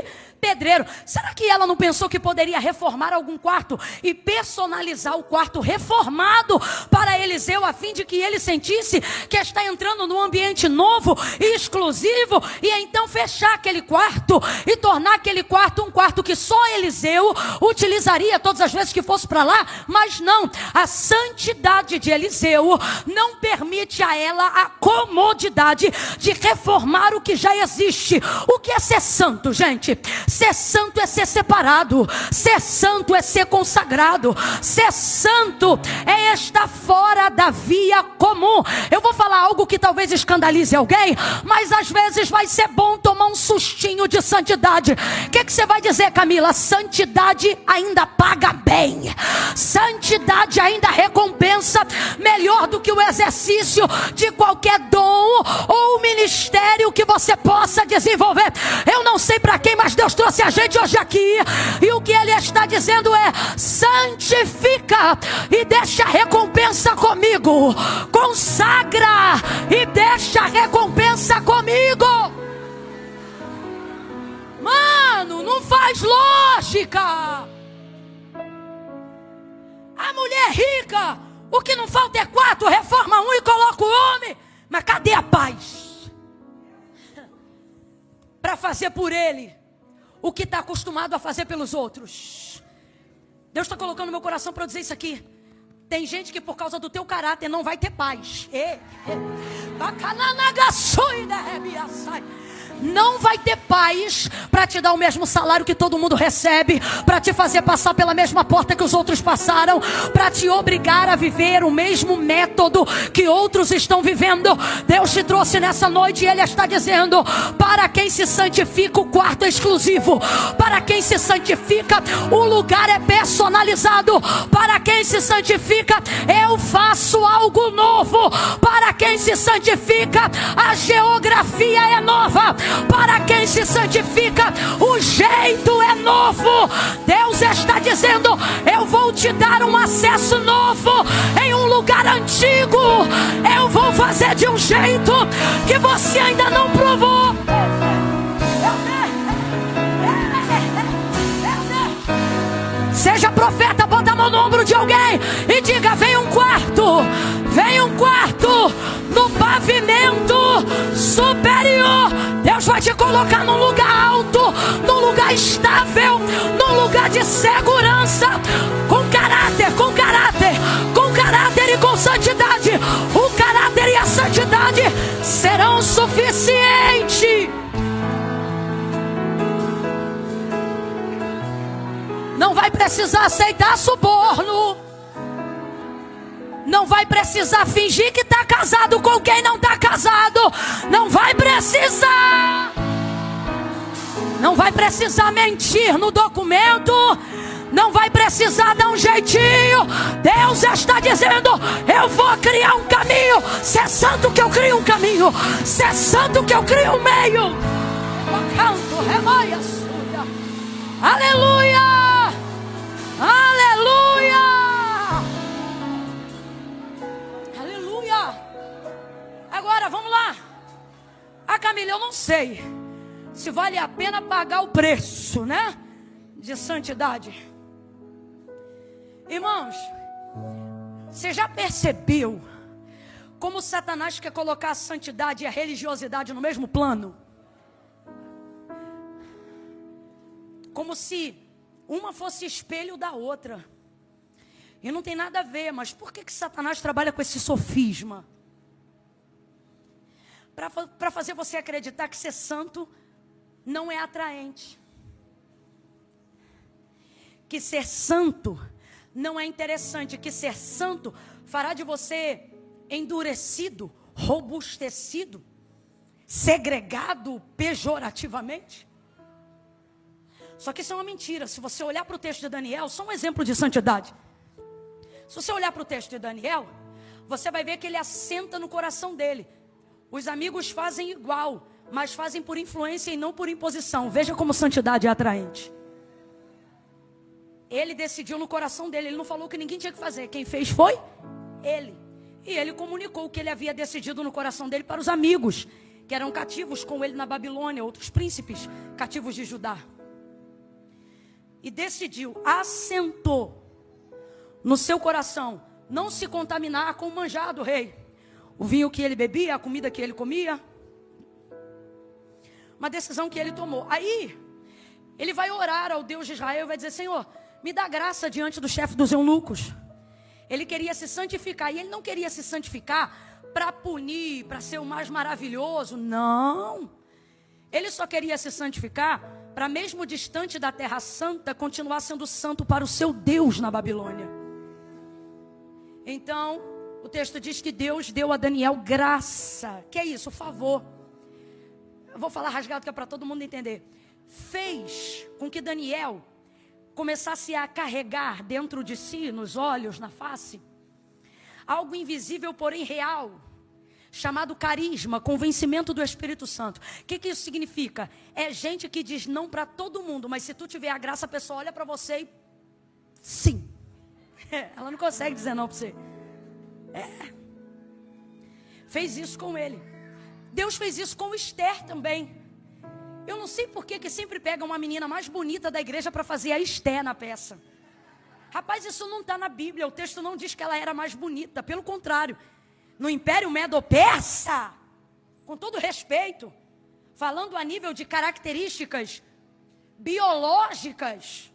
pedreiro. Será que ela não pensou que poderia reformar algum quarto e personalizar o quarto reformado para Eliseu, a fim de que ele sentisse que está entrando num ambiente novo e exclusivo, e então fechar aquele quarto e tornar aquele quarto um quarto que só Eliseu utilizaria todas as vezes que fosse para lá? Mas não, a santidade de Eliseu não permite a ela a comodidade de reformar o que já existe. O que é ser santo, gente? Ser santo é ser separado. Ser santo é ser consagrado. Ser santo é estar fora da via comum. Eu vou falar algo que talvez escandalize alguém, mas às vezes vai ser bom tomar um sustinho de santidade. O que você vai dizer, Camila? Santidade ainda paga bem. Santidade ainda recompensa melhor do que o exercício de qualquer dom ou ministério que você possa desenvolver. Eu não sei para quem, mas Deus trouxe a gente hoje aqui, e o que Ele está dizendo é: santifica e deixa a recompensa comigo. Consagra e deixa a recompensa comigo. Mano, não faz lógica. A mulher rica, o que não falta é quarto, reforma um e coloca o homem. Mas cadê a paz? Para fazer por ele o que está acostumado a fazer pelos outros. Deus está colocando no meu coração para eu dizer isso aqui. Tem gente que por causa do teu caráter não vai ter paz. Não vai ter paz para te dar o mesmo salário que todo mundo recebe, para te fazer passar pela mesma porta que os outros passaram, para te obrigar a viver o mesmo método que outros estão vivendo. Deus te trouxe nessa noite e Ele está dizendo: para quem se santifica, o quarto é exclusivo. Para quem se santifica, o lugar é personalizado. Para quem se santifica, eu faço algo novo. Para quem se santifica, a geografia é nova. Para quem se santifica, o jeito é novo. Deus está dizendo: eu vou te dar um acesso novo em um lugar antigo. Eu vou fazer de um jeito que você ainda não provou. Seja profeta, bota a mão no ombro de alguém e diga: vem um quarto no pavimento superior. Deus vai te colocar num lugar alto, num lugar estável, num lugar de segurança, com caráter e com santidade. O caráter e a santidade serão suficientes. Não vai precisar aceitar suborno. Não vai precisar fingir que está casado com quem não está casado. Não vai precisar. Não vai precisar mentir no documento. Não vai precisar dar um jeitinho. Deus está dizendo: eu vou criar um caminho. Se é santo que eu crio um caminho, se é santo que eu crio um meio. Aleluia. Aleluia! Aleluia! Agora, vamos lá. Camila, eu não sei se vale a pena pagar o preço, né? De santidade. Irmãos, você já percebeu como Satanás quer colocar a santidade e a religiosidade no mesmo plano? Como se uma fosse espelho da outra. E não tem nada a ver, mas por que Satanás trabalha com esse sofisma? Para fazer você acreditar que ser santo não é atraente. Que ser santo não é interessante. Que ser santo fará de você endurecido, robustecido, segregado pejorativamente. Só que isso é uma mentira. Se você olhar para o texto de Daniel, só um exemplo de santidade. Se você olhar para o texto de Daniel, você vai ver que ele assenta no coração dele. Os amigos fazem igual, mas fazem por influência e não por imposição. Veja como santidade é atraente. Ele decidiu no coração dele, ele não falou que ninguém tinha que fazer. Quem fez foi ele. E ele comunicou o que ele havia decidido no coração dele para os amigos, que eram cativos com ele na Babilônia, outros príncipes cativos de Judá. E decidiu, assentou no seu coração, não se contaminar com o manjar do rei. O vinho que ele bebia, a comida que ele comia. Uma decisão que ele tomou. Aí, ele vai orar ao Deus de Israel e vai dizer: Senhor, me dá graça diante do chefe dos eunucos. Ele queria se santificar. E ele não queria se santificar para punir, para ser o mais maravilhoso. Não. Ele só queria se santificar para, mesmo distante da terra santa, continuar sendo santo para o seu Deus na Babilônia. Então, o texto diz que Deus deu a Daniel graça. Que é isso? Favor. Eu vou falar rasgado que é para todo mundo entender. Fez com que Daniel começasse a carregar dentro de si, nos olhos, na face, algo invisível, porém real, chamado carisma, convencimento do Espírito Santo. O que isso significa? É gente que diz não para todo mundo, mas se tu tiver a graça, a pessoa olha para você e sim. Ela não consegue dizer não para você. Fez isso com ele. Deus fez isso com Esther também. Eu não sei por que sempre pega uma menina mais bonita da igreja para fazer a Esther na peça. Rapaz, isso não está na Bíblia. O texto não diz que ela era mais bonita. Pelo contrário, no Império Medo-Persa, com todo respeito, falando a nível de características biológicas,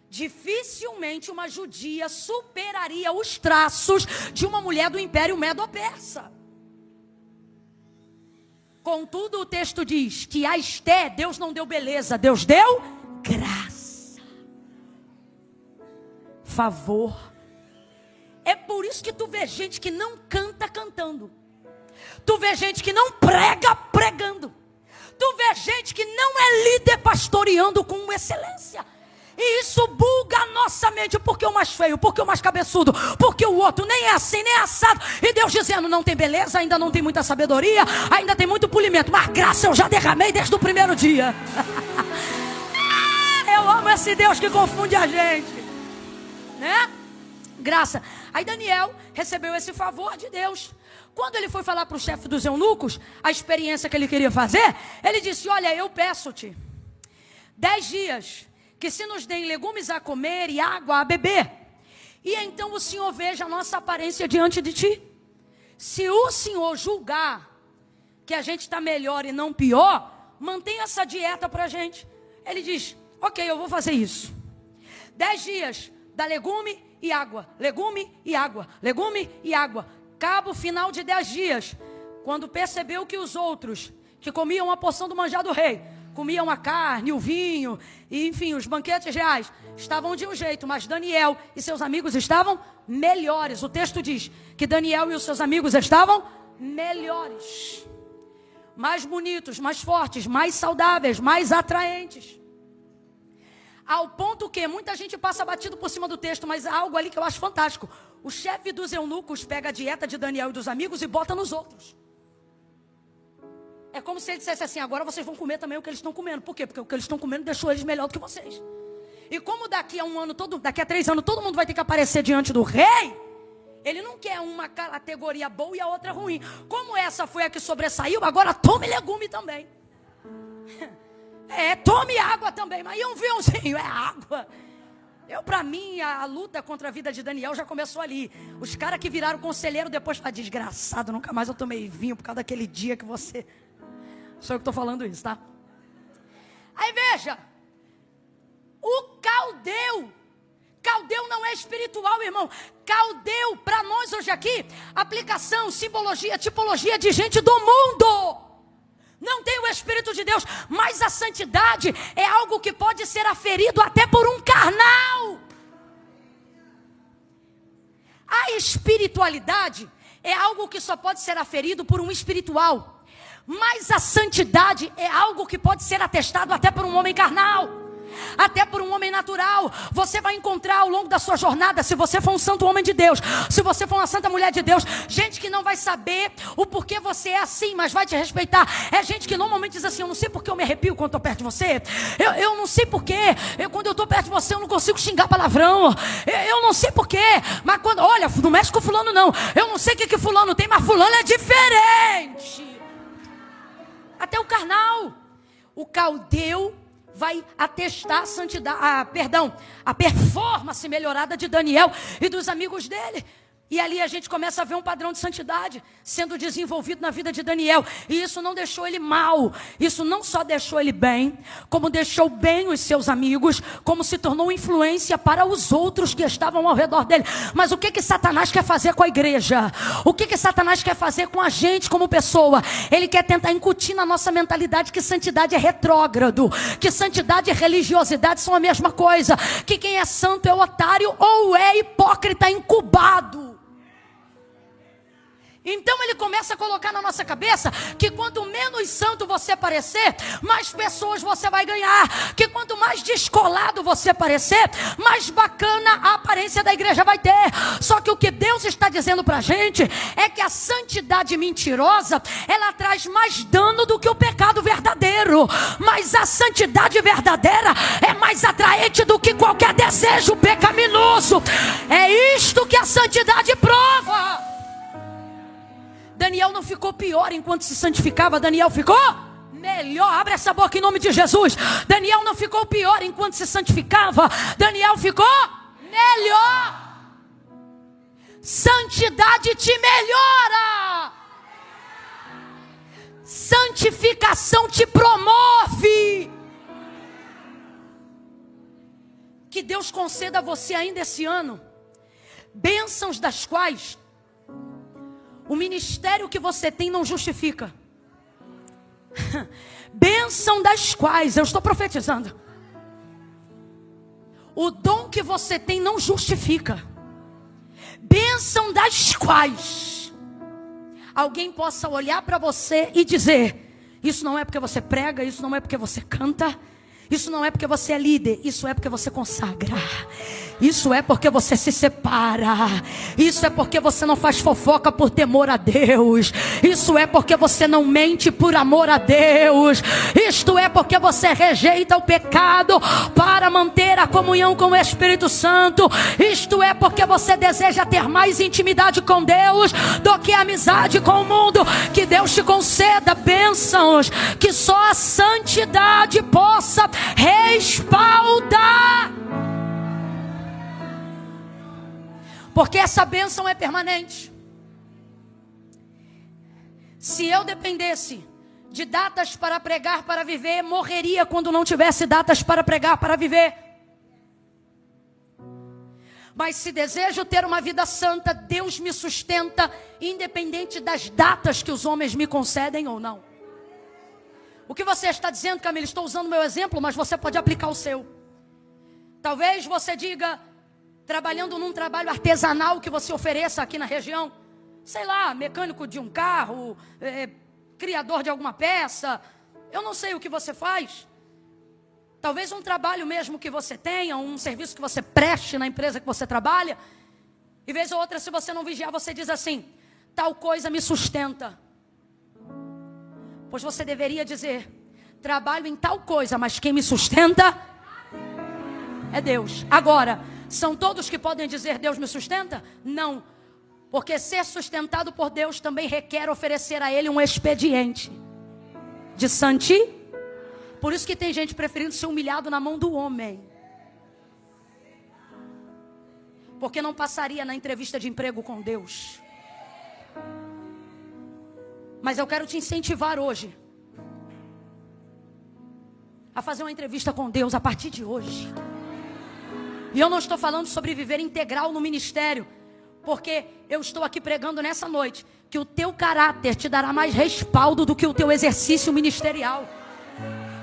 dificilmente uma judia superaria os traços de uma mulher do Império Medo-Persa. Contudo, o texto diz que a Esther, Deus não deu beleza, Deus deu graça, favor. É por isso que tu vê gente que não canta cantando. Tu vê gente que não prega pregando. Tu vê gente que não é líder pastoreando com excelência. E isso buga a nossa mente, porque o mais feio, porque o mais cabeçudo, porque o outro nem é assim, nem é assado. E Deus dizendo, não tem beleza, ainda não tem muita sabedoria, ainda tem muito polimento, mas graça eu já derramei desde o primeiro dia. Eu amo esse Deus que confunde a gente, né? Graça. Aí Daniel recebeu esse favor de Deus. Quando ele foi falar para o chefe dos eunucos a experiência que ele queria fazer, ele disse, olha, eu peço-te 10 dias que se nos deem legumes a comer e água a beber, e então o Senhor veja a nossa aparência diante de ti. Se o Senhor julgar que a gente está melhor e não pior, mantenha essa dieta para a gente. Ele diz, ok, eu vou fazer isso. 10 dias, dá legume e água, legume e água, legume e água. Cabo final de 10 dias, quando percebeu que os outros, que comiam a porção do manjar do rei, comiam a carne, o vinho, e enfim, os banquetes reais, estavam de um jeito, mas Daniel e seus amigos estavam melhores. O texto diz que Daniel e os seus amigos estavam melhores, mais bonitos, mais fortes, mais saudáveis, mais atraentes. Ao ponto que muita gente passa batido por cima do texto, mas há algo ali que eu acho fantástico. O chefe dos eunucos pega a dieta de Daniel e dos amigos e bota nos outros. É como se ele dissesse assim, agora vocês vão comer também o que eles estão comendo. Por quê? Porque o que eles estão comendo deixou eles melhor do que vocês. E como daqui a 1 ano, daqui a 3 anos, todo mundo vai ter que aparecer diante do rei, ele não quer uma categoria boa e a outra ruim. Como essa foi a que sobressaiu, agora tome legume também. Tome água também, mas e um vinhozinho, é água. Para mim, a luta contra a vida de Daniel já começou ali. Os caras que viraram conselheiro depois, desgraçado, nunca mais eu tomei vinho por causa daquele dia que você... Sou eu que estou falando isso, tá? Aí veja, o caldeu não é espiritual, irmão. Caldeu, para nós hoje aqui, aplicação, simbologia, tipologia de gente do mundo. Não tem o Espírito de Deus, mas a santidade é algo que pode ser aferido até por um carnal. A espiritualidade é algo que só pode ser aferido por um espiritual. Mas a santidade é algo que pode ser atestado até por um homem carnal. Até por um homem natural, você vai encontrar ao longo da sua jornada, se você for um santo homem de Deus, se você for uma santa mulher de Deus, gente que não vai saber o porquê você é assim, mas vai te respeitar. É gente que normalmente diz assim: eu não sei porque eu me arrepio quando estou perto de você, eu não sei porquê, quando eu estou perto de você eu não consigo xingar palavrão, eu não sei porquê, mas quando, olha, não mexe com fulano não, eu não sei o que fulano tem, mas fulano é diferente. Até o carnal, o caldeu vai atestar a santidade, a performance melhorada de Daniel e dos amigos dele. E ali a gente começa a ver um padrão de santidade sendo desenvolvido na vida de Daniel. E isso não deixou ele mal. Isso não só deixou ele bem, como deixou bem os seus amigos, como se tornou influência para os outros que estavam ao redor dele. Mas o que Satanás quer fazer com a igreja? O que Satanás quer fazer com a gente como pessoa? Ele quer tentar incutir na nossa mentalidade que santidade é retrógrado, que santidade e religiosidade são a mesma coisa, que quem é santo é otário ou é hipócrita incubado. Então ele começa a colocar na nossa cabeça que quanto menos santo você parecer, mais pessoas você vai ganhar. Que quanto mais descolado você parecer, mais bacana a aparência da igreja vai ter. Só que o que Deus está dizendo pra gente é que a santidade mentirosa, ela traz mais dano do que o pecado verdadeiro. Mas a santidade verdadeira é mais atraente do que qualquer desejo pecaminoso. É isto que a santidade prova. Daniel não ficou pior enquanto se santificava, Daniel ficou melhor. Abre essa boca em nome de Jesus. Daniel não ficou pior enquanto se santificava, Daniel ficou melhor. Santidade te melhora. Santificação te promove. Que Deus conceda a você ainda esse ano bênçãos das quais o ministério que você tem não justifica. Bênção das quais, eu estou profetizando, o dom que você tem não justifica. Bênção das quais alguém possa olhar para você e dizer: isso não é porque você prega, isso não é porque você canta, isso não é porque você é líder, isso é porque você consagra. Isso é porque você se separa. Isso é porque você não faz fofoca por temor a Deus. Isso é porque você não mente por amor a Deus. Isto é porque você rejeita o pecado para manter a comunhão com o Espírito Santo. Isto é porque você deseja ter mais intimidade com Deus do que amizade com o mundo. Que Deus te conceda bênçãos que só a santidade possa respaldar. Porque essa bênção é permanente. Se eu dependesse de datas para pregar, para viver, morreria quando não tivesse datas para pregar, para viver. Mas se desejo ter uma vida santa, Deus me sustenta, independente das datas que os homens me concedem ou não. O que você está dizendo, Camila? Estou usando o meu exemplo, mas você pode aplicar o seu. Talvez você diga: trabalhando num trabalho artesanal que você ofereça aqui na região, sei lá, mecânico de um carro, criador de alguma peça, eu não sei o que você faz. Talvez um trabalho mesmo que você tenha, um serviço que você preste na empresa que você trabalha, e vez ou outra, se você não vigiar, você diz assim: tal coisa me sustenta. Pois você deveria dizer: trabalho em tal coisa, mas quem me sustenta é Deus. Agora, são todos que podem dizer Deus me sustenta? Não. Porque ser sustentado por Deus também requer oferecer a Ele um expediente de santidade. Por isso que tem gente preferindo ser humilhado na mão do homem. Porque não passaria na entrevista de emprego com Deus. Mas eu quero te incentivar hoje a fazer uma entrevista com Deus a partir de hoje. E eu não estou falando sobre viver integral no ministério, porque eu estou aqui pregando nessa noite que o teu caráter te dará mais respaldo do que o teu exercício ministerial.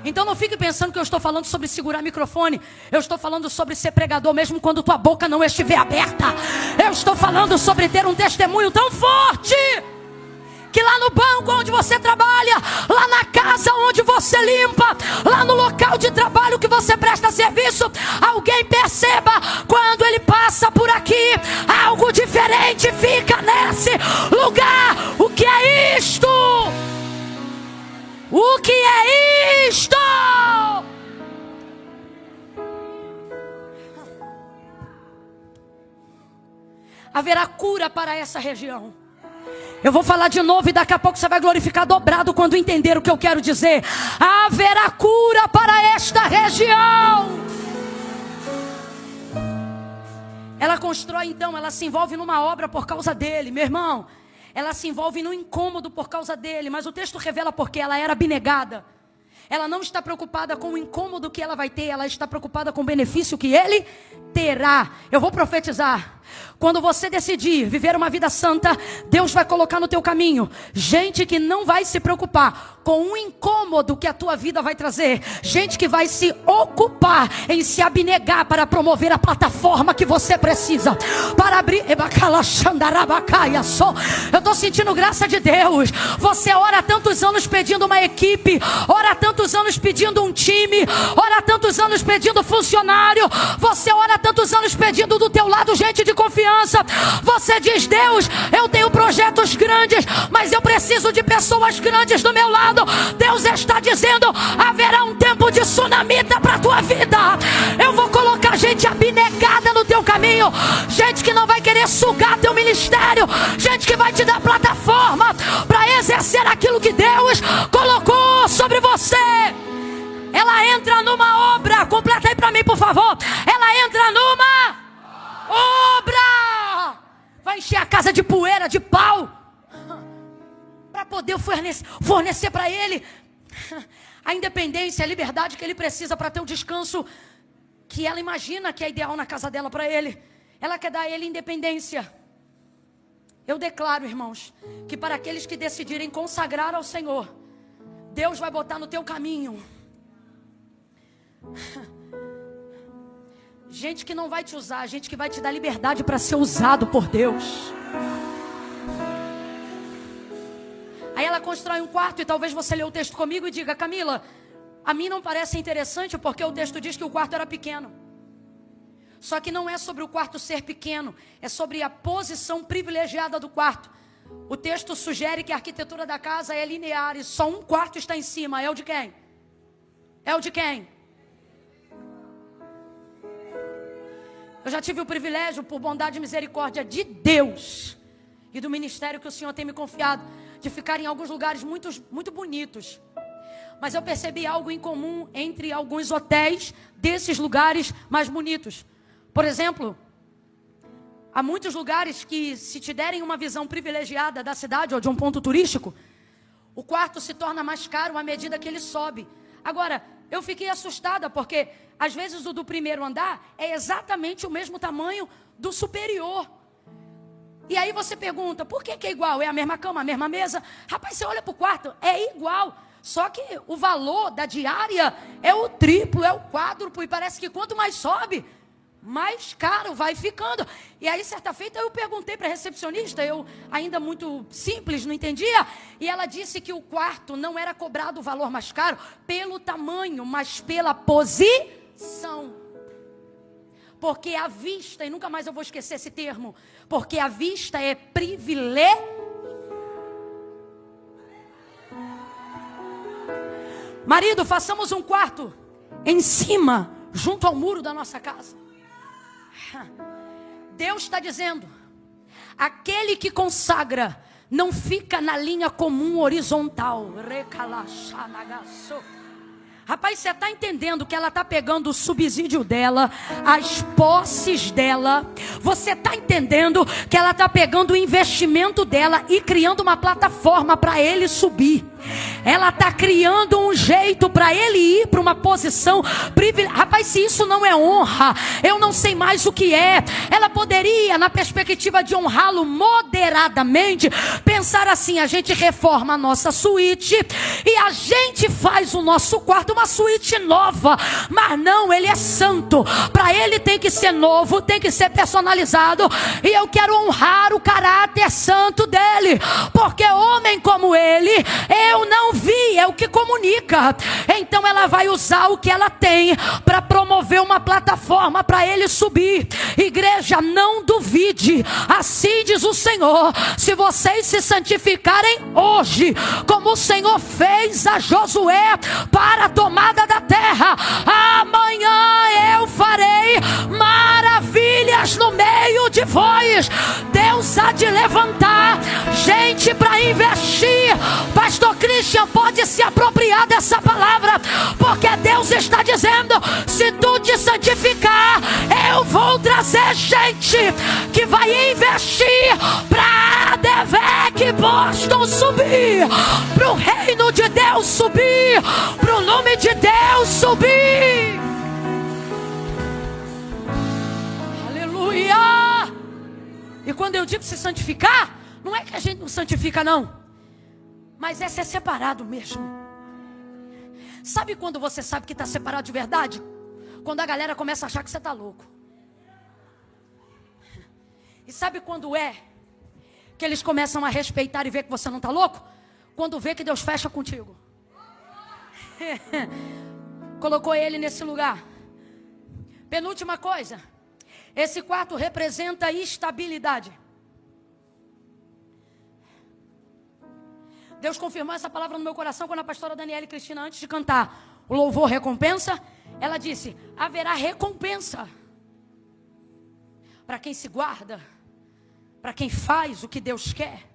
Então não fique pensando que eu estou falando sobre segurar microfone. Eu estou falando sobre ser pregador mesmo quando tua boca não estiver aberta. Eu estou falando sobre ter um testemunho tão forte que lá no banco onde você trabalha, lá na casa onde você limpa, lá no local de trabalho que você presta serviço, alguém perceba quando ele passa por aqui, algo diferente fica nesse lugar. O que é isto? O que é isto? Haverá cura para essa região. Eu vou falar de novo e daqui a pouco você vai glorificar dobrado quando entender o que eu quero dizer. Haverá cura para esta região. Ela constrói então, ela se envolve numa obra por causa dele, meu irmão. Ela se envolve num incômodo por causa dele, mas o texto revela porque ela era abnegada. Ela não está preocupada com o incômodo que ela vai ter, ela está preocupada com o benefício que ele terá. Eu vou profetizar. Quando você decidir viver uma vida santa, Deus vai colocar no teu caminho gente que não vai se preocupar com o incômodo que a tua vida vai trazer. Gente que vai se ocupar em se abnegar para promover a plataforma que você precisa. Para abrir... Eu estou sentindo graça de Deus. Você ora há tantos anos pedindo uma equipe, ora há tantos anos pedindo um time, ora há tantos anos pedindo funcionário. Você ora há tantos anos pedindo do teu lado gente de confiança. Você diz: Deus, eu tenho projetos grandes, mas eu preciso de pessoas grandes do meu lado. Deus está dizendo: haverá um tempo de tsunamita para a tua vida. Eu vou colocar gente abnegada no teu caminho, gente que não vai querer sugar teu ministério, gente que vai te dar plataforma para exercer aquilo que Deus colocou sobre você. Ela entra numa obra, completa aí para mim por favor. Ela entra numa obra, vai encher a casa de poeira, de pau, para poder fornecer para ele a independência, a liberdade que ele precisa para ter o descanso que ela imagina que é ideal na casa dela para ele. Ela quer dar a ele independência. Eu declaro, irmãos, que para aqueles que decidirem consagrar ao Senhor, Deus vai botar no teu caminho gente que não vai te usar, gente que vai te dar liberdade para ser usado por Deus. Aí ela constrói um quarto e talvez você lê o texto comigo e diga: Camila, a mim não parece interessante porque o texto diz que o quarto era pequeno. Só que não é sobre o quarto ser pequeno, é sobre a posição privilegiada do quarto. O texto sugere que a arquitetura da casa é linear e só um quarto está em cima. É o de quem? É o de quem? Eu já tive o privilégio, por bondade e misericórdia de Deus e do ministério que o Senhor tem me confiado, de ficar em alguns lugares muito bonitos. Mas eu percebi algo em comum entre alguns hotéis desses lugares mais bonitos. Por exemplo, há muitos lugares que, se te derem uma visão privilegiada da cidade ou de um ponto turístico, o quarto se torna mais caro à medida que ele sobe. Agora, eu fiquei assustada porque às vezes o do primeiro andar é exatamente o mesmo tamanho do superior. E aí você pergunta: por que é igual? É a mesma cama, a mesma mesa? Rapaz, você olha para o quarto, é igual. Só que o valor da diária é o triplo, é o quádruplo. E parece que quanto mais sobe, mais caro vai ficando. E aí, certa feita, eu perguntei para a recepcionista, eu ainda muito simples, não entendia, e ela disse que o quarto não era cobrado o valor mais caro pelo tamanho, mas pela posição. Porque a vista, e nunca mais eu vou esquecer esse termo, porque a vista é privilégio. Marido, façamos um quarto em cima, junto ao muro da nossa casa. Deus está dizendo: aquele que consagra não fica na linha comum horizontal. Rapaz, você está entendendo que ela está pegando o subsídio dela, as posses dela. Você está entendendo que ela está pegando o investimento dela e criando uma plataforma para ele subir. Ela está criando um jeito para ele ir para uma posição privilegiada. Rapaz, se isso não é honra, eu não sei mais o que é. Ela poderia, na perspectiva de honrá-lo moderadamente, pensar assim: a gente reforma a nossa suíte e a gente faz o nosso quarto uma suíte nova. Mas não, ele é santo. Para ele tem que ser novo, tem que ser personalizado. E eu quero honrar o caráter santo dele, porque homem como ele, eu eu não vi, é o que comunica. Então ela vai usar o que ela tem para promover uma plataforma para ele subir. Igreja, não duvide. Assim diz o Senhor: se vocês se santificarem hoje, como o Senhor fez a Josué para a tomada da terra, amanhã eu farei maravilhas no meio de vós. Deus há de levantar gente para investir. Pastor Christian pode se apropriar dessa palavra, porque Deus está dizendo: se tu te santificar, eu vou trazer gente que vai investir para a Devec Boston subir, para o reino de Deus subir, para o nome de Deus subir. Aleluia! E quando eu digo se santificar, não é que a gente não santifica não, mas é ser separado mesmo. Sabe quando você sabe que está separado de verdade? Quando a galera começa a achar que você está louco. E sabe quando é que eles começam a respeitar e ver que você não está louco? Quando vê que Deus fecha contigo. Colocou ele nesse lugar. Penúltima coisa, esse quarto representa estabilidade. Deus confirmou essa palavra no meu coração quando a pastora Daniela e Cristina, antes de cantar o louvor recompensa, ela disse: haverá recompensa para quem se guarda, para quem faz o que Deus quer.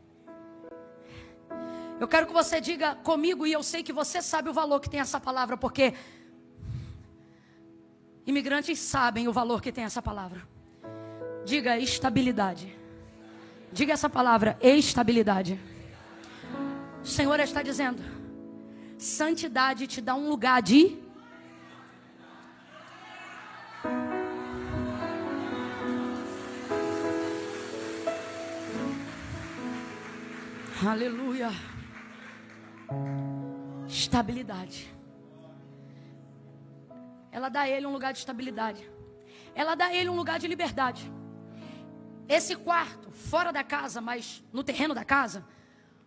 Eu quero que você diga comigo, e eu sei que você sabe o valor que tem essa palavra, porque imigrantes sabem o valor que tem essa palavra. Diga estabilidade. Diga essa palavra, estabilidade. O Senhor está dizendo: santidade te dá um lugar de aleluia, estabilidade. Ela dá a ele um lugar de estabilidade. Ela dá a ele um lugar de liberdade. Esse quarto, fora da casa, mas no terreno da casa,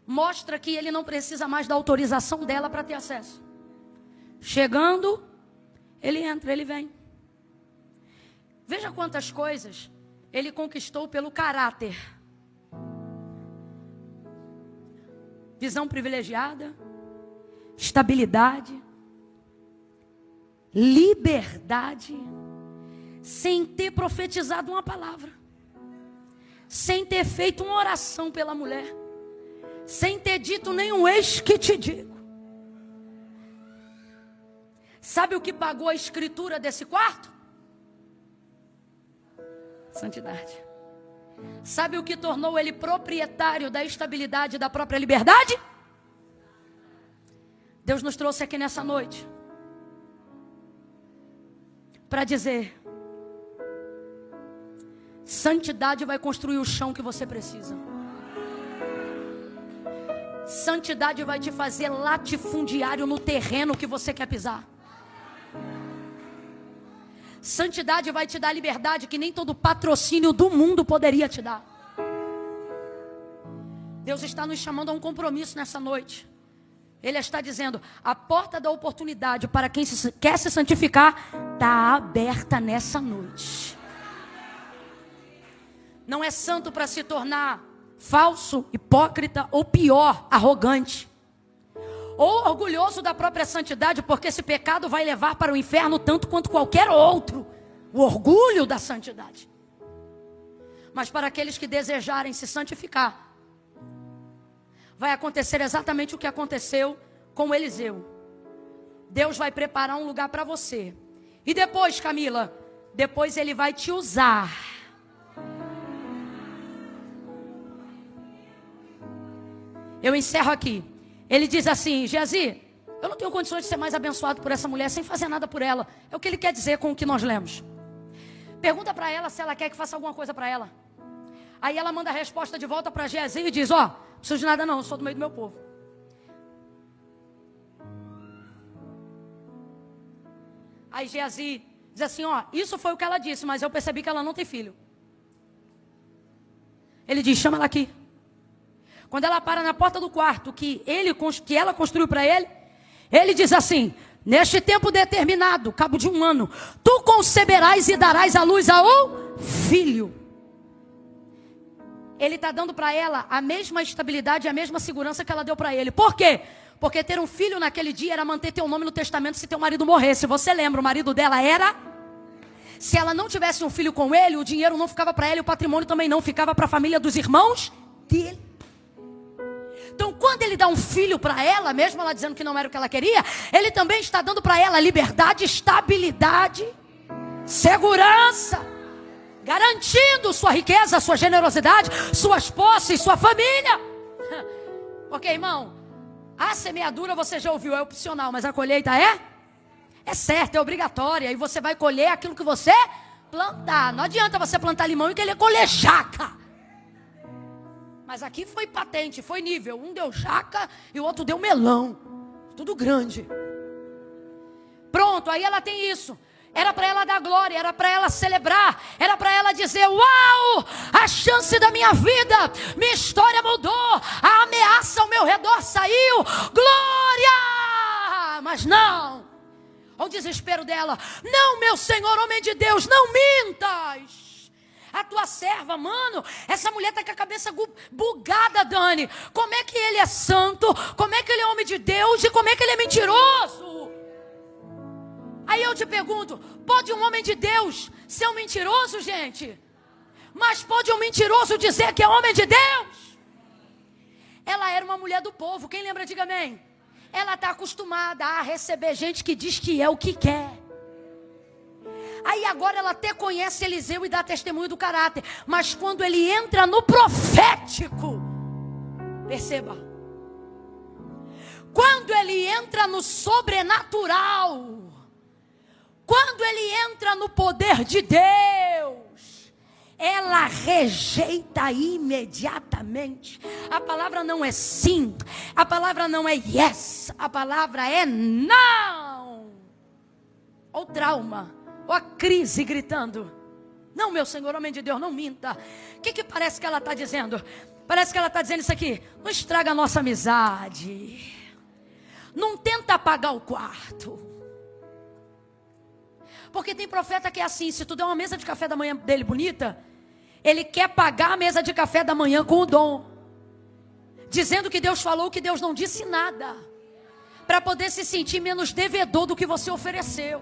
mostra que ele não precisa mais da autorização dela para ter acesso. Chegando, ele entra, ele vem. Veja quantas coisas ele conquistou pelo caráter. Visão privilegiada, estabilidade, liberdade, sem ter profetizado uma palavra, sem ter feito uma oração pela mulher, sem ter dito nenhum eis que te digo. Sabe o que pagou a escritura desse quarto? Santidade. Sabe o que tornou ele proprietário da estabilidade e da própria liberdade? Deus nos trouxe aqui nessa noite para dizer: santidade vai construir o chão que você precisa. Santidade vai te fazer latifundiário no terreno que você quer pisar. Santidade vai te dar liberdade que nem todo patrocínio do mundo poderia te dar. Deus está nos chamando a um compromisso nessa noite. Ele está dizendo: a porta da oportunidade para quem quer se santificar está aberta nessa noite. Não é santo para se tornar falso, hipócrita ou pior, arrogante. Ou orgulhoso da própria santidade, porque esse pecado vai levar para o inferno tanto quanto qualquer outro. O orgulho da santidade. Mas para aqueles que desejarem se santificar, vai acontecer exatamente o que aconteceu com Eliseu. Deus vai preparar um lugar para você. E depois, Camila, depois ele vai te usar. Eu encerro aqui. Ele diz assim: Geazi, eu não tenho condições de ser mais abençoado por essa mulher sem fazer nada por ela. É o que ele quer dizer com o que nós lemos. Pergunta para ela se ela quer que faça alguma coisa para ela. Aí ela manda a resposta de volta para Geazi e diz: ó, não preciso de nada não, eu sou do meio do meu povo. Aí Geazi diz assim: ó, isso foi o que ela disse, mas eu percebi que ela não tem filho. Ele diz: chama ela aqui. Quando ela para na porta do quarto que ela construiu para ele, ele diz assim: neste tempo determinado, cabo de 1 ano, tu conceberás e darás à luz a um filho. Ele está dando para ela a mesma estabilidade e a mesma segurança que ela deu para ele. Por quê? Porque ter um filho naquele dia era manter teu nome no testamento se teu marido morresse. Você lembra, o marido dela era... Se ela não tivesse um filho com ele, o dinheiro não ficava para ela e o patrimônio também não, ficava para a família dos irmãos dele. Então, quando ele dá um filho para ela, mesmo ela dizendo que não era o que ela queria, ele também está dando para ela liberdade, estabilidade, segurança, garantindo sua riqueza, sua generosidade, suas posses, sua família. Ok, irmão? A semeadura você já ouviu, é opcional, mas a colheita é certa, é obrigatória. E você vai colher aquilo que você plantar. Não adianta você plantar limão e querer colher jaca. Mas aqui foi patente, foi nível. Um deu jaca e o outro deu melão. Tudo grande. Pronto, aí ela tem isso. Era para ela dar glória, era para ela celebrar, era para ela dizer: uau, a chance da minha vida, minha história mudou, a ameaça ao meu redor saiu, glória! Mas não, ao desespero dela: não, meu Senhor, homem de Deus, não mintas. A tua serva, mano, essa mulher está com a cabeça bugada, Dani. Como é que ele é santo? Como é que ele é homem de Deus? E como é que ele é mentiroso? Aí eu te pergunto, pode um homem de Deus ser um mentiroso, gente? Mas pode um mentiroso dizer que é homem de Deus? Ela era uma mulher do povo, quem lembra, diga amém. Ela está acostumada a receber gente que diz que é o que quer. Aí agora ela até conhece Eliseu e dá testemunho do caráter. Mas quando ele entra no profético, perceba, quando ele entra no sobrenatural, quando ele entra no poder de Deus, ela rejeita imediatamente. A palavra não é sim, a palavra não é yes, a palavra é não. Ou trauma, ou a crise gritando: não, meu Senhor, homem de Deus, não minta. O que parece que ela está dizendo? Parece que ela está dizendo isso aqui: não estraga a nossa amizade, não tenta apagar o quarto. Porque tem profeta que é assim: se tu der uma mesa de café da manhã dele bonita, ele quer pagar a mesa de café da manhã com o dom, dizendo que Deus falou que Deus não disse nada, para poder se sentir menos devedor do que você ofereceu.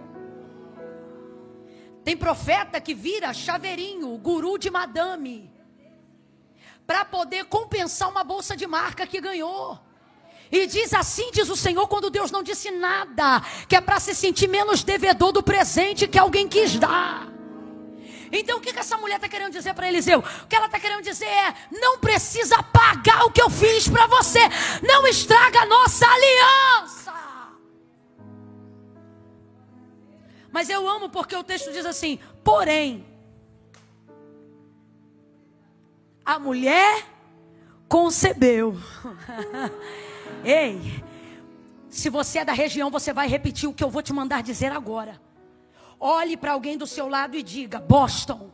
Tem profeta que vira chaveirinho, guru de madame, para poder compensar uma bolsa de marca que ganhou. E diz assim, diz o Senhor, quando Deus não disse nada, que é para se sentir menos devedor do presente que alguém quis dar. Então o que essa mulher está querendo dizer para Eliseu? O que ela está querendo dizer é: não precisa pagar o que eu fiz para você, não estraga a nossa aliança. Mas eu amo porque o texto diz assim: porém, a mulher concebeu. Ei, se você é da região, você vai repetir o que eu vou te mandar dizer agora. Olhe para alguém do seu lado e diga: Boston.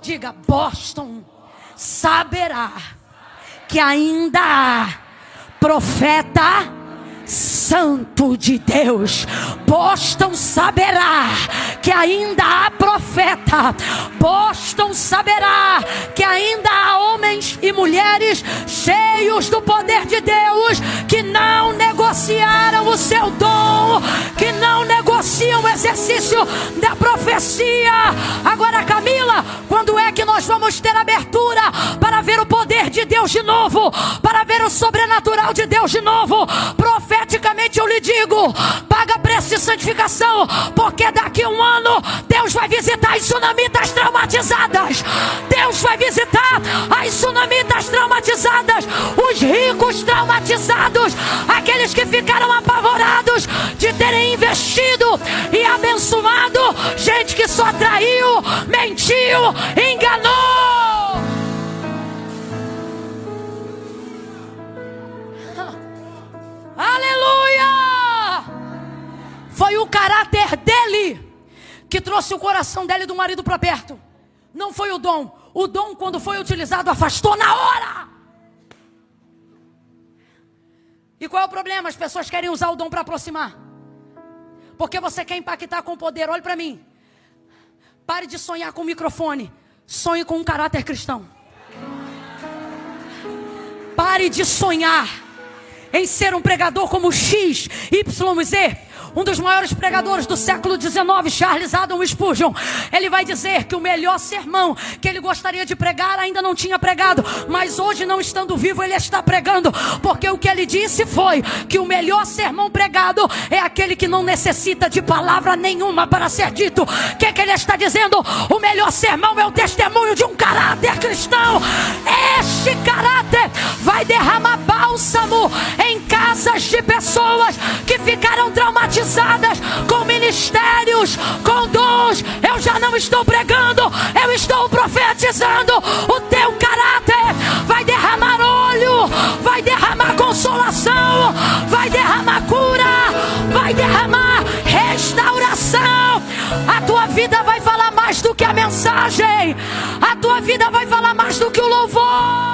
Diga: Boston saberá que ainda há profeta santo de Deus. Boston saberá que ainda há profeta. Boston saberá que ainda há homens e mulheres cheios do poder de Deus, que não negociaram o seu dom, que não negociam o exercício da profecia. Agora, Camila, quando é que nós vamos ter abertura para ver o poder de Deus de novo, para ver o sobrenatural de Deus de novo? Profeticamente eu lhe digo: paga preço de santificação, porque daqui a 1 ano Deus vai visitar as sunamitas traumatizadas. Deus vai visitar as sunamitas traumatizadas, os ricos traumatizados, aqueles que ficaram apavorados de terem investido e abençoado gente que só traiu, mentiu, enganou. Aleluia! Foi o caráter dele que trouxe o coração dela e do marido para perto. Não foi o dom. O dom, quando foi utilizado, afastou na hora. E qual é o problema? As pessoas querem usar o dom para aproximar. Porque você quer impactar com o poder. Olhe para mim. Pare de sonhar com o microfone. Sonhe com um caráter cristão. Pare de sonhar em ser um pregador como X, Y, Z. Um dos maiores pregadores do século XIX, Charles Haddon Spurgeon, ele vai dizer que o melhor sermão que ele gostaria de pregar ainda não tinha pregado, mas hoje, não estando vivo, ele está pregando, porque o que ele disse foi que o melhor sermão pregado é aquele que não necessita de palavra nenhuma para ser dito. O que é que ele está dizendo? O melhor sermão é o testemunho de um caráter cristão. Este caráter vai derramar bálsamo em casas de pessoas que ficaram traumatizadas com ministérios, com dons. Eu já não estou pregando, eu estou profetizando. O teu caráter vai derramar óleo, vai derramar consolação, vai derramar cura, vai derramar restauração. A tua vida vai falar mais do que a mensagem, a tua vida vai falar mais do que o louvor.